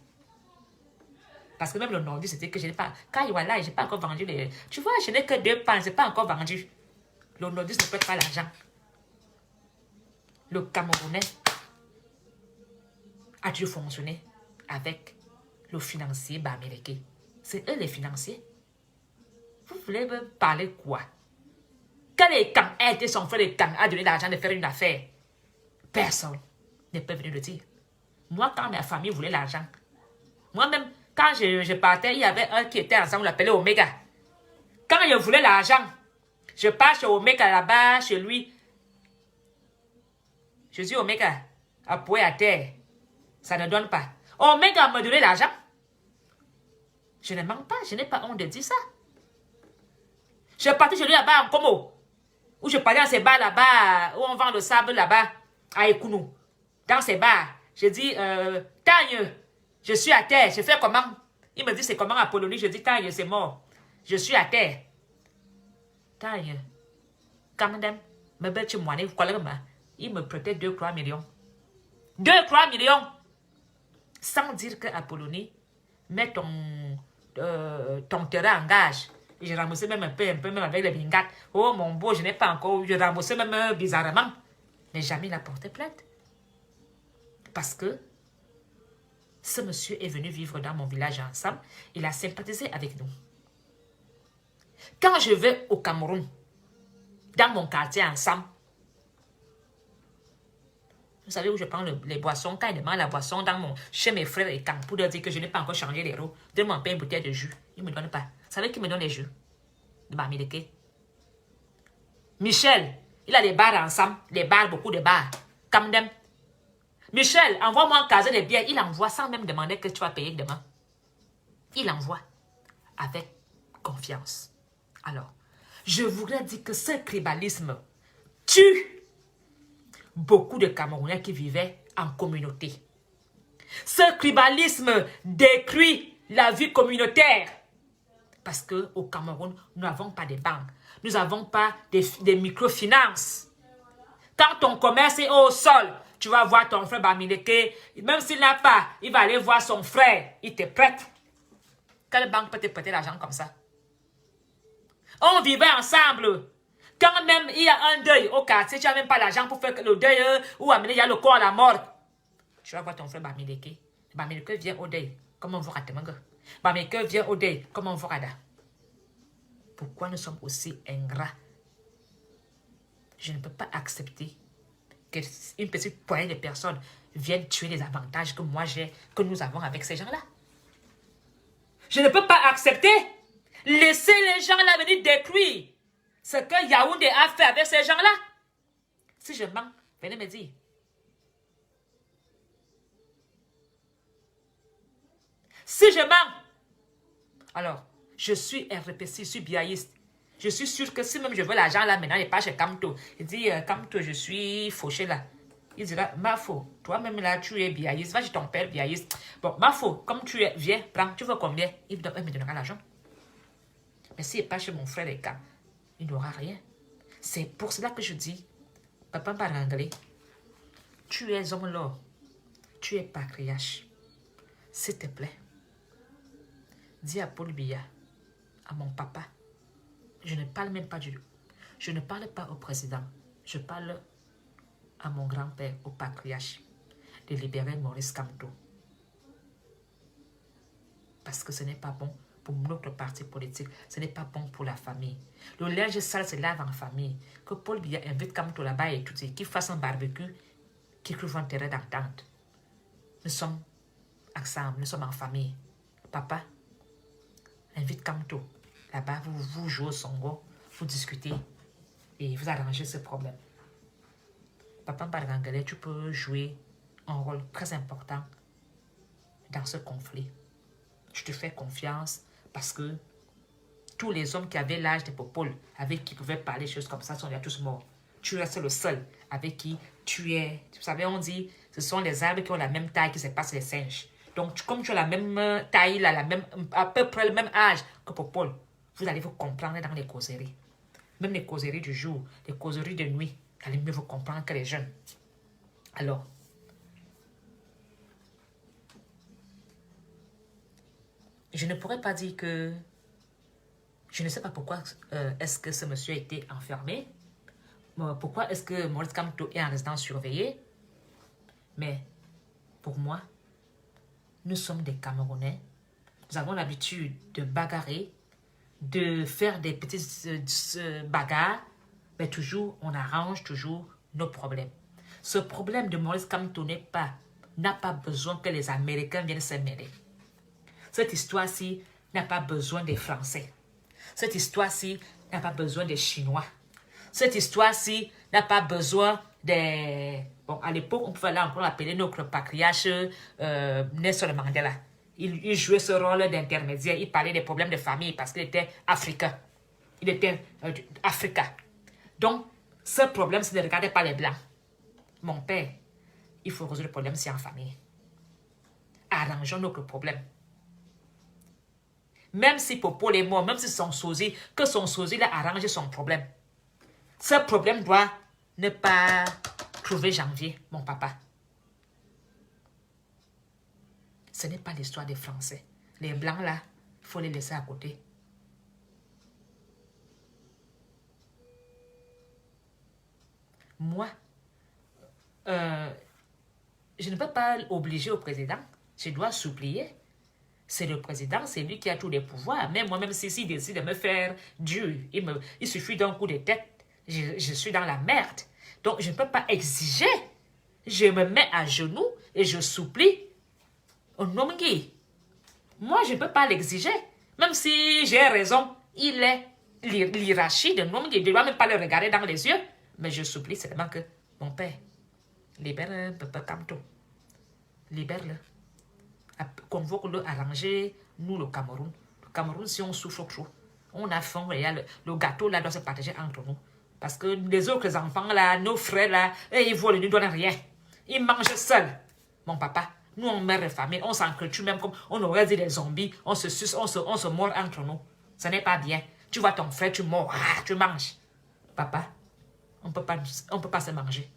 Parce que même le Nordi, c'était que je n'ai pas... Quand il là, je n'ai pas encore vendu les... Tu vois, je n'ai que 2 pains, je n'ai pas encore vendu. Le Nordi ne prête pas l'argent. Le Camerounais a dû fonctionner avec le financier Bamileke. C'est eux les financiers. Vous voulez me parler quoi? Quel est quand a été son frère quand a donné l'argent de faire une affaire? Personne ne peut venir le dire. Moi, quand ma famille voulait l'argent, moi-même, quand je partais, il y avait un qui était ensemble, on l'appelait Omega. Quand je voulais l'argent, je pars chez Omega là-bas, chez lui. Je dis Omega, appuyé à terre, ça ne donne pas. Omega me donnait l'argent. Je ne mens pas, je n'ai pas honte de dire ça. Je partais chez lui là-bas en Como, où je parlais dans ces bars là-bas, où on vend le sable là-bas, à Ekounou. Dans ces bars, je dis, Tagne, je suis à terre, je fais comment? Il me dit, c'est comment Apollonie? Je dis, Tagne, c'est mort. Je suis à terre. Tagne, quand même, il me prêtait 2-3 millions. 2-3 millions! Sans dire que Apollonie met ton terrain en gage. Et je remboursais même un peu même avec les bingat. Oh mon beau, je n'ai pas encore, je remboursais même bizarrement. Mais jamais il a porté plainte. Parce que ce monsieur est venu vivre dans mon village ensemble. Il a sympathisé avec nous. Quand je vais au Cameroun, dans mon quartier ensemble, vous savez où je prends les boissons? Quand ils demandent la boisson chez mes frères et quand pour leur dire que je n'ai pas encore changé les roues, donne-moi un peu une bouteille de jus. Ils ne me donnent pas. Vous savez qui me donne les jus? De Bamileke. Michel, il a des bars ensemble, des bars, beaucoup de bars. Comme them. Michel, envoie-moi un casier de bière. Il envoie sans même demander que tu vas payer demain. Il envoie avec confiance. Alors, je voudrais dire que ce tribalisme tue beaucoup de Camerounais qui vivaient en communauté. Ce tribalisme détruit la vie communautaire. Parce qu'au Cameroun, nous n'avons pas de banques. Nous n'avons pas des microfinances. Quand ton commerce est au sol, tu vas voir ton frère Bamileke. Même s'il n'a pas, il va aller voir son frère. Il te prête. Quelle banque peut te prêter l'argent comme ça? On vivait ensemble. Quand même il y a un deuil au quartier, tu n'as même pas l'argent pour faire le deuil ou amener le corps à la mort. Tu vas voir ton frère Bamileke. Bamileke vient au deuil. Comment on voit Temanga? Bamileke vient au deuil. Comment on voit Ada? Pourquoi nous sommes aussi ingrats? Je ne peux pas accepter qu'une petite poignée de personnes viennent tuer les avantages que moi j'ai, que nous avons avec ces gens-là. Je ne peux pas accepter. Laisser les gens-là venir détruire ce que Yaoundé a fait avec ces gens-là. Si je mens, venez me dire. Si je mens, alors, je suis RPC, je suis biaïste. Je suis sûr que si même je veux l'argent là, maintenant, il n'est pas chez Kamto. Il dit, Kamto, je suis fauché là. Il dira, Mafo, toi-même là, tu es biaïste. Va chez ton père biaïste. Bon, Mafo, comme tu es, viens, prends, tu veux combien? Il me donnera l'argent. Mais s'il n'est pas chez mon frère et cas, il n'aura rien. C'est pour cela que je dis, Papa Barangalé, tu es homme là. Tu es patriarche. S'il te plaît, dis à Paul Biya, à mon papa, je ne parle même pas je ne parle pas au président, je parle à mon grand-père, au patriarche, de libérer Maurice Kamto. Parce que ce n'est pas bon pour notre parti politique, ce n'est pas bon pour la famille. Le linge sale se lave en famille. Que Paul Biya invite Kamto là-bas et tout, qu'il fasse un barbecue, qu'il trouve un terrain d'entente. Nous sommes ensemble, nous sommes en famille. Papa, invite Kamto. Là-bas, vous jouez au songo, vous discutez et vous arrangez ce problème. Papa Barangale, tu peux jouer un rôle très important dans ce conflit. Je te fais confiance parce que tous les hommes qui avaient l'âge de Popol, avec qui pouvaient parler des choses comme ça, sont déjà tous morts. Tu restes le seul avec qui tu es. Vous savez, on dit, ce sont les arbres qui ont la même taille qui se passent les singes. Donc, comme tu as la même taille, là, à peu près le même âge que Popol, vous allez vous comprendre dans les causeries. Même les causeries du jour, les causeries de nuit, vous allez mieux vous comprendre que les jeunes. Alors, je ne pourrais pas dire que... Je ne sais pas pourquoi est-ce que ce monsieur a été enfermé. Pourquoi est-ce que Maurice Kamto est en résidence surveillée. Mais, pour moi, nous sommes des Camerounais. Nous avons l'habitude de bagarrer, de faire des petites bagarres, mais toujours, on arrange toujours nos problèmes. Ce problème de Maurice Kamto n'a pas besoin que les Américains viennent se mêler. Cette histoire-ci n'a pas besoin des Français. Cette histoire-ci n'a pas besoin des Chinois. Cette histoire-ci n'a pas besoin des... Bon, à l'époque, on pouvait là encore l'appeler notre patriarche Nelson Mandela. Il jouait ce rôle d'intermédiaire. Il parlait des problèmes de famille parce qu'il était africain. Il était africain. Donc, ce problème, c'est ne regardez pas les Blancs. Mon père, il faut résoudre le problème, c'est en famille. Arrangeons notre problème. Même si Popol est mort, même si son sosie, que son sosie a arrangé son problème. Ce problème doit ne pas trouver janvier, mon papa. Ce n'est pas l'histoire des Français. Les Blancs, là, il faut les laisser à côté. Moi, je ne peux pas obliger au président. Je dois supplier. C'est le président, c'est lui qui a tous les pouvoirs. Mais moi-même, s'il décide de me faire dur, il suffit d'un coup de tête. Je suis dans la merde. Donc, je ne peux pas exiger. Je me mets à genoux et je supplie. Au nom de qui? Moi, je ne peux pas l'exiger. Même si j'ai raison, il est l'hierarchie de nom. Je ne dois même pas le regarder dans les yeux. Mais je supplie seulement que, mon père, libère Papa Kamto. Libère-le. Convoque-le, arranger-nous le Cameroun. Le Cameroun, si on souffre trop, on a faim, le gâteau là doit se partager entre nous. Parce que les autres enfants là, nos frères là, ils volent, ils ne donnent rien. Ils mangent seuls. Mon papa, Nous, on meurt de famine, on s'entretue même comme on aurait dit des zombies, on se suce, on se mord entre nous. Ce n'est pas bien. Tu vois ton frère, tu mords, tu manges. Papa, on ne peut pas se manger.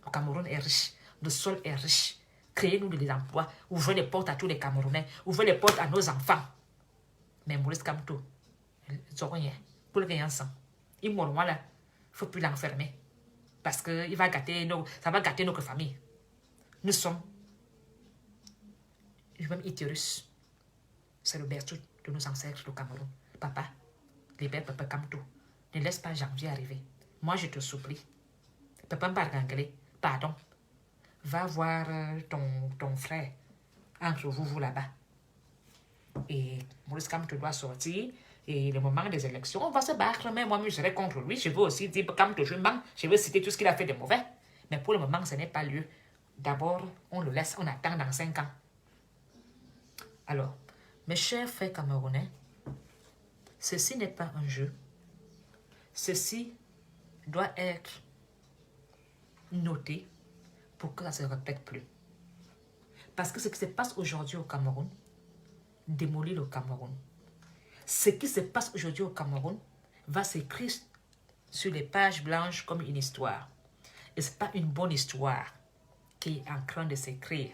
Le Cameroun est riche, le sol est riche. Créez-nous des emplois, ouvrez les portes à tous les Camerounais, ouvrez les portes à nos enfants. Mais Maurice Kamto, ils n'ont rien. Pour le rien sans. Il mord moi là, il ne faut plus l'enfermer. Parce que ça va gâter notre famille. Nous sommes même Itérus. C'est le berceau de nos ancêtres au Cameroun. Papa, libère Papa Kamto. Ne laisse pas janvier arriver. Moi, je te supplie. Papa Mbargangalé, pardon. Va voir ton frère. Entre vous là-bas. Et Maurice Kamto doit sortir. Et le moment des élections, on va se battre. Mais moi, je serai contre lui. Je veux aussi dire Kamto, je veux citer tout ce qu'il a fait de mauvais. Mais pour le moment, ce n'est pas lieu. D'abord, on le laisse, on attend dans 5 ans. Alors, mes chers frères camerounais, ceci n'est pas un jeu. Ceci doit être noté pour que ça ne se répète plus. Parce que ce qui se passe aujourd'hui au Cameroun démolit le Cameroun. Ce qui se passe aujourd'hui au Cameroun va s'écrire sur les pages blanches comme une histoire. Et ce n'est pas une bonne histoire qui est en train de s'écrire.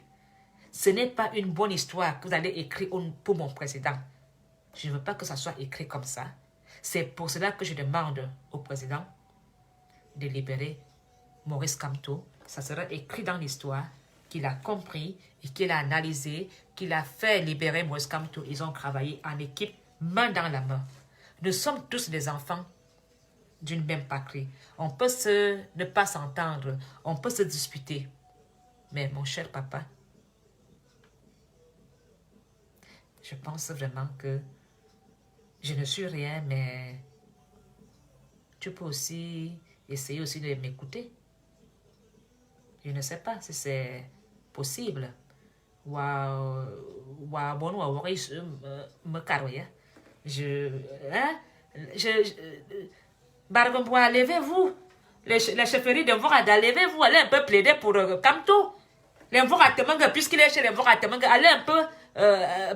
Ce n'est pas une bonne histoire que vous allez écrire pour mon président. Je ne veux pas que ça soit écrit comme ça. C'est pour cela que je demande au président de libérer Maurice Kamto. Ça sera écrit dans l'histoire qu'il a compris et qu'il a analysé, qu'il a fait libérer Maurice Kamto. Ils ont travaillé en équipe, main dans la main. Nous sommes tous des enfants d'une même patrie. On peut ne pas s'entendre, on peut se disputer. Mais mon cher papa, je pense vraiment que je ne suis rien, mais tu peux aussi essayer aussi de m'écouter. Je ne sais pas si c'est possible. Bargombois, levez-vous. Les chefferies de Vorada, levez-vous, allez un peu plaider pour Kamto. Les Voratemanga, puisqu'il est chez les Voratemanga, allez un peu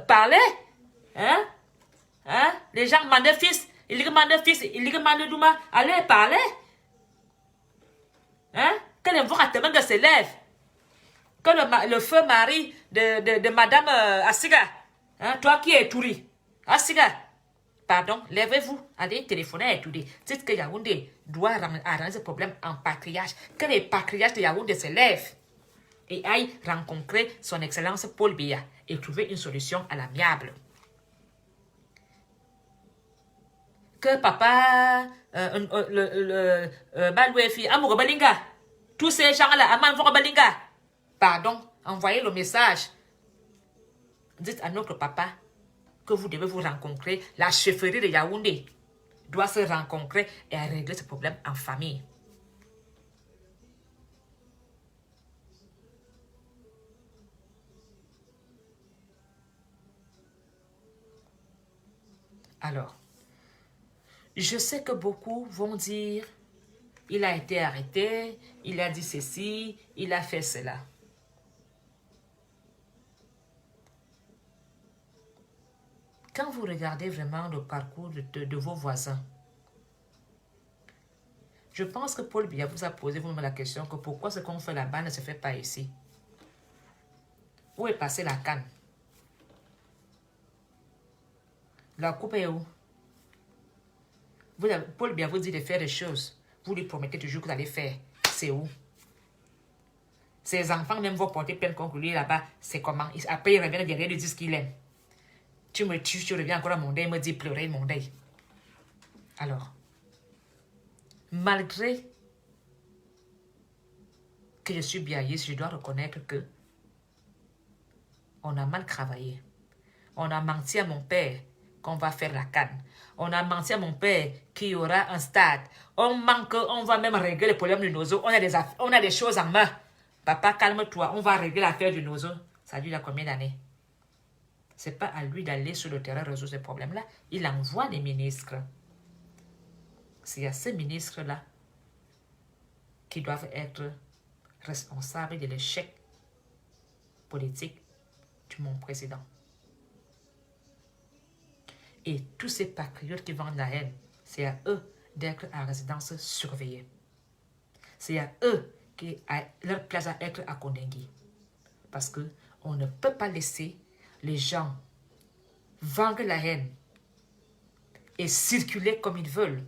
parler. Hein? Hein? Les gens demandent fils, ils demandent fils, ils demandent Douma, allez parler. Hein? Que les Voratemanga se lèvent. Que le feu mari de Madame Asiga, hein? Toi qui es Touri, Asiga, pardon, levez-vous, allez téléphoner à Touri. Dites que Yaoundé doit arranger ce problème en patriarche, que les patriarches de Yaoundé se lèvent et aillent rencontrer son Excellence Paul Biya et trouver une solution à l'amiable. Que papa, Balouefi, Amour Balinga, tous ces gens-là, Aman Balinga, pardon, envoyez le message. Dites à notre papa que vous devez vous rencontrer. La chefferie de Yaoundé doit se rencontrer et régler ce problème en famille. Alors, je sais que beaucoup vont dire, il a été arrêté, il a dit ceci, il a fait cela. Quand vous regardez vraiment le parcours de vos voisins, je pense que Paul Biya vous a posé vous-même la question que pourquoi ce qu'on fait là-bas ne se fait pas ici. Où est passée la canne? La coupe est où? Paul Biya vous dit de faire des choses. Vous lui promettez toujours que vous allez faire. C'est où? Ses enfants même vont porter plainte contre lui là-bas. C'est comment? Après, il revient derrière lui dire ce qu'il aime. Tu me tues, tu reviens encore à mon deuil, il me dit pleurer mon deuil. Alors, malgré que je suis biaïste, je dois reconnaître que on a mal travaillé. On a menti à mon père qu'on va faire la canne. On a menti à mon père qu'il y aura un stade. On va même régler les problèmes du nozo. On a des choses en main. Papa, calme-toi, on va régler l'affaire du nozo. Ça dure combien d'années? Ce n'est pas à lui d'aller sur le terrain résoudre ces problèmes-là. Il envoie les ministres. C'est à ces ministres-là qui doivent être responsables de l'échec politique tu es mon président. Et tous ces patriotes qui vendent la haine, c'est à eux d'être à résidence surveillée. C'est à eux qui a leur place à être à Kondengi. Parce qu'on ne peut pas laisser les gens vendre la haine et circuler comme ils veulent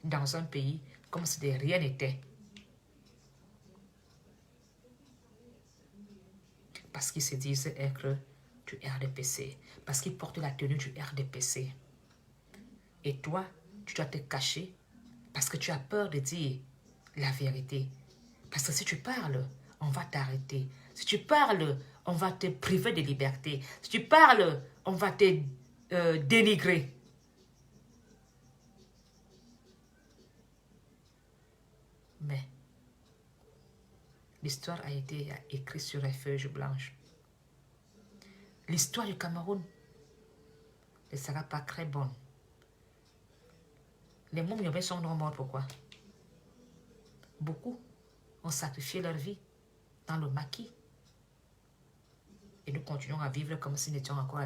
dans un pays comme si de rien n'était. Parce qu'ils se disent être du RDPC. Parce qu'ils portent la tenue du RDPC. Et toi, tu dois te cacher parce que tu as peur de dire la vérité. Parce que si tu parles, on va t'arrêter. Si tu parles, on va te priver de liberté. Si tu parles, on va te dénigrer. Mais l'histoire a été écrite sur les feuilles blanches. L'histoire du Cameroun ne sera pas très bonne. Les Moumioubé sont non morts, pourquoi? Beaucoup ont sacrifié leur vie dans le maquis. Et nous continuons à vivre comme si nous étions encore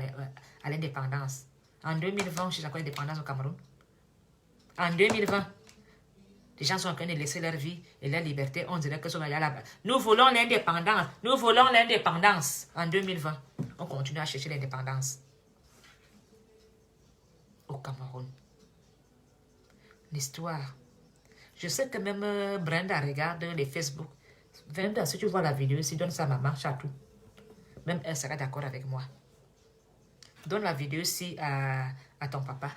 à l'indépendance. En 2020, je suis encore l'indépendance au Cameroun. En 2020, les gens sont en train de laisser leur vie et leur liberté. On dirait que ça va aller là-bas. Nous voulons l'indépendance. Nous voulons l'indépendance. En 2020, on continue à chercher l'indépendance au Cameroun. L'histoire. Je sais que même Brenda regarde les Facebook. Brenda, si tu vois la vidéo, si donne ça à maman, Chatou. Même elle sera d'accord avec moi. Donne la vidéo aussi à ton papa.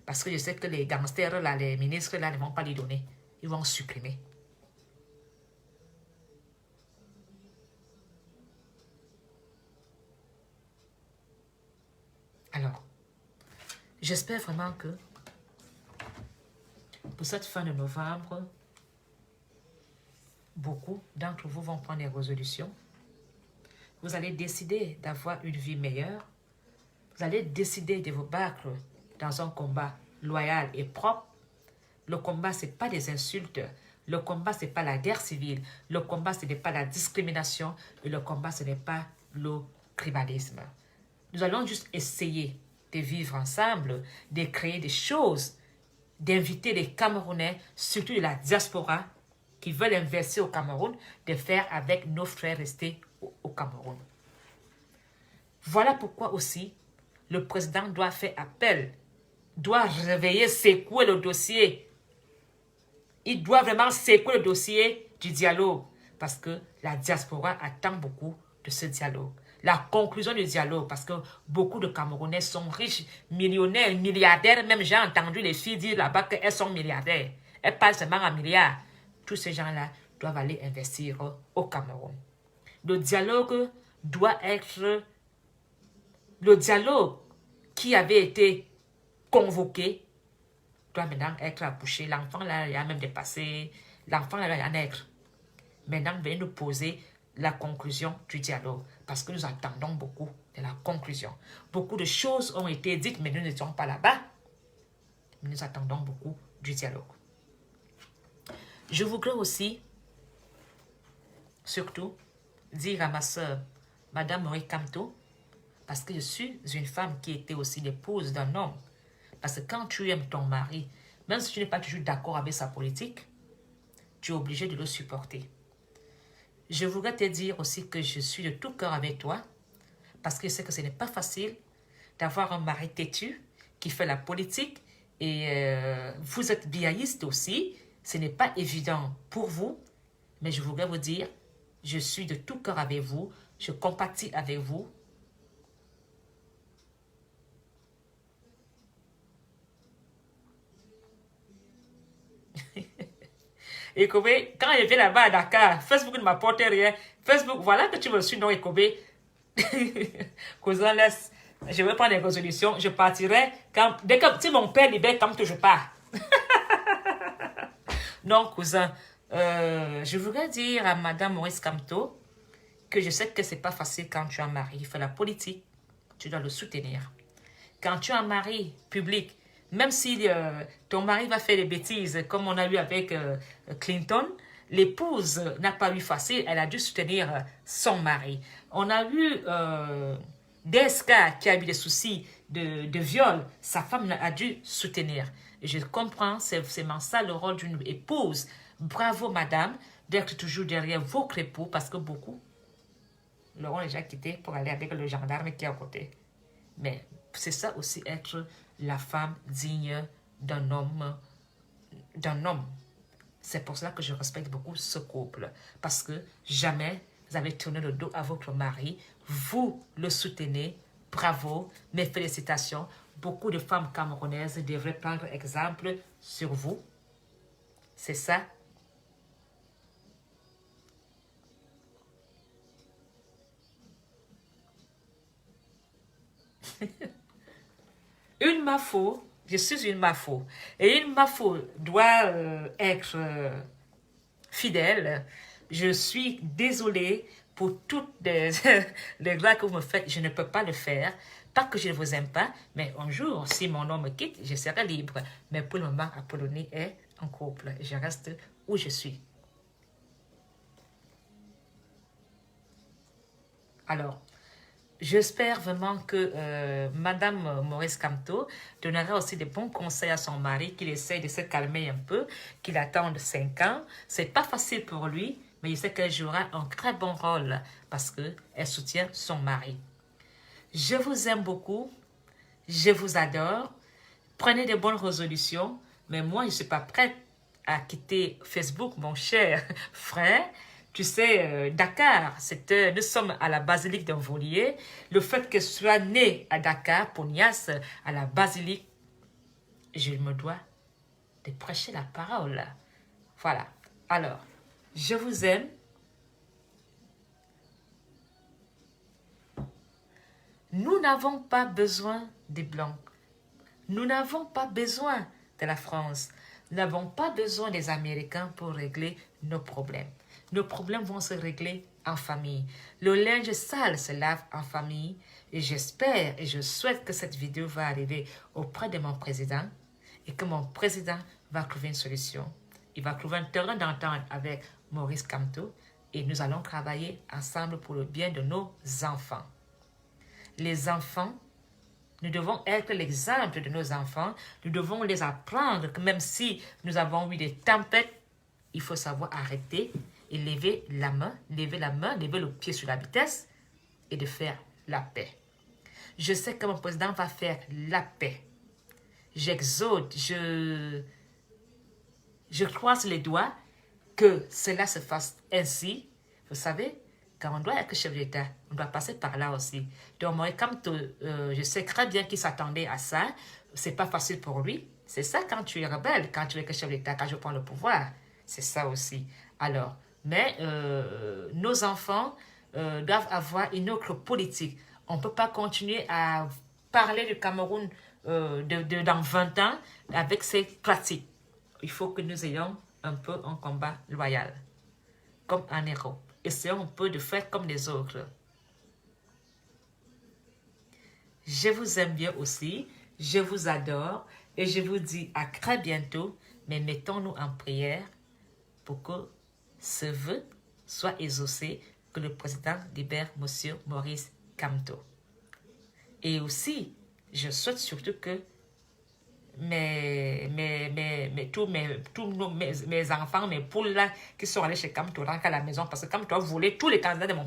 Parce que je sais que les gangsters, là, les ministres, là, ne vont pas lui donner. Ils vont supprimer. Alors, j'espère vraiment que pour cette fin de novembre, beaucoup d'entre vous vont prendre des résolutions. Vous allez décider d'avoir une vie meilleure. Vous allez décider de vous battre dans un combat loyal et propre. Le combat, ce n'est pas des insultes. Le combat, ce n'est pas la guerre civile. Le combat, ce n'est pas la discrimination. Et le combat, ce n'est pas le tribalisme. Nous allons juste essayer de vivre ensemble, de créer des choses, d'inviter les Camerounais, surtout de la diaspora, qui veulent investir au Cameroun, de faire avec nos frères restés au Cameroun. Voilà pourquoi aussi le président doit faire appel, doit réveiller, secouer le dossier. Il doit vraiment secouer le dossier du dialogue parce que la diaspora attend beaucoup de ce dialogue. La conclusion du dialogue, parce que beaucoup de Camerounais sont riches, millionnaires, milliardaires. Même j'ai entendu les filles dire là-bas qu'elles sont milliardaires. Elles parlent seulement en milliards. Tous ces gens-là doivent aller investir au Cameroun. Le dialogue doit être le dialogue qui avait été convoqué doit maintenant être accouché. L'enfant là, il a même dépassé. L'enfant là, il va naître. Maintenant, veuillez nous poser la conclusion du dialogue. Parce que nous attendons beaucoup de la conclusion. Beaucoup de choses ont été dites, mais nous n'étions pas là-bas. Nous attendons beaucoup du dialogue. Je voudrais aussi, surtout, dire à ma soeur, Madame Marie Kamto, parce que je suis une femme qui était aussi l'épouse d'un homme. Parce que quand tu aimes ton mari, même si tu n'es pas toujours d'accord avec sa politique, tu es obligé de le supporter. Je voudrais te dire aussi que je suis de tout cœur avec toi, parce que je sais que ce n'est pas facile d'avoir un mari têtu qui fait la politique, et vous êtes biaïste aussi, ce n'est pas évident pour vous, mais je voudrais vous dire, je suis de tout cœur avec vous, je compatis avec vous. Ekobé, quand je viens là-bas à Dakar, Facebook ne m'apporte rien. Facebook, voilà que tu me suis, non, Ekobé. Cousin, laisse. Je vais prendre des résolutions. Je partirai quand. Dès que si mon père libère, quand je pars. Non, cousin. Je voudrais dire à Madame Maurice Kamto que je sais que c'est pas facile quand tu as un mari. Il fait la politique. Tu dois le soutenir. Quand tu as un mari public, même si ton mari va faire des bêtises, comme on a eu avec Clinton, l'épouse n'a pas eu facile, elle a dû soutenir son mari. On a vu Deska qui a eu des soucis de viol, sa femme a dû soutenir. Et je comprends, c'est vraiment ça le rôle d'une épouse. Bravo madame, d'être toujours derrière votre époux, parce que beaucoup l'auront déjà quitté pour aller avec le gendarme qui est à côté. Mais c'est ça aussi être la femme digne d'un homme. C'est pour cela que je respecte beaucoup ce couple. Parce que jamais vous avez tourné le dos à votre mari. Vous le soutenez. Bravo. Mes félicitations. Beaucoup de femmes camerounaises devraient prendre exemple sur vous. C'est ça. Une mafo, je suis une mafo. Et une mafo doit être fidèle. Je suis désolée pour toutes les gloires que vous me faites. Je ne peux pas le faire. Pas que je ne vous aime pas, mais un jour, si mon homme me quitte, je serai libre. Mais pour le moment, Apollonie est en couple. Je reste où je suis. Alors, j'espère vraiment que Madame Maurice Kamto donnera aussi des bons conseils à son mari, qu'il essaye de se calmer un peu, qu'il attende 5 ans. C'est pas facile pour lui, mais je sais qu'elle jouera un très bon rôle parce qu'elle soutient son mari. Je vous aime beaucoup, je vous adore. Prenez de bonnes résolutions, mais moi, je ne suis pas prête à quitter Facebook, mon cher frère. Tu sais, Dakar, nous sommes à la basilique d'Envolier. Le fait que je sois né à Dakar, Ponias, à la basilique, je me dois de prêcher la parole. Voilà. Alors, je vous aime. Nous n'avons pas besoin des Blancs. Nous n'avons pas besoin de la France. Nous n'avons pas besoin des Américains pour régler nos problèmes. Nos problèmes vont se régler en famille. Le linge sale se lave en famille. Et j'espère et je souhaite que cette vidéo va arriver auprès de mon président et que mon président va trouver une solution. Il va trouver un terrain d'entente avec Maurice Kamto et nous allons travailler ensemble pour le bien de nos enfants. Les enfants, nous devons être l'exemple de nos enfants. Nous devons les apprendre que même si nous avons eu des tempêtes, il faut savoir arrêter et lever la main, lever le pied sur la vitesse et de faire la paix. Je sais que mon président va faire la paix. J'exhorte, je croise les doigts que cela se fasse ainsi. Vous savez, quand on doit être chef d'État, on doit passer par là aussi. Donc, moi, je sais très bien qu'il s'attendait à ça. C'est pas facile pour lui. C'est ça quand tu es rebelle, quand tu es que chef d'État, quand je prends le pouvoir. C'est ça aussi. Alors, mais nos enfants doivent avoir une autre politique. On ne peut pas continuer à parler du Cameroun dans 20 ans avec ces pratiques. Il faut que nous ayons un peu un combat loyal, comme en Europe. Essayons un peu de faire comme les autres. Je vous aime bien aussi, je vous adore et je vous dis à très bientôt, mais mettons-nous en prière pour que ce vœu soit exaucé, que le président libère M. Maurice Kamto. Et aussi, je souhaite surtout que tous mes enfants, mes poules là, qui sont allés chez Kamto, rentrent à la maison, parce que Kamto a volé tous les candidats de mon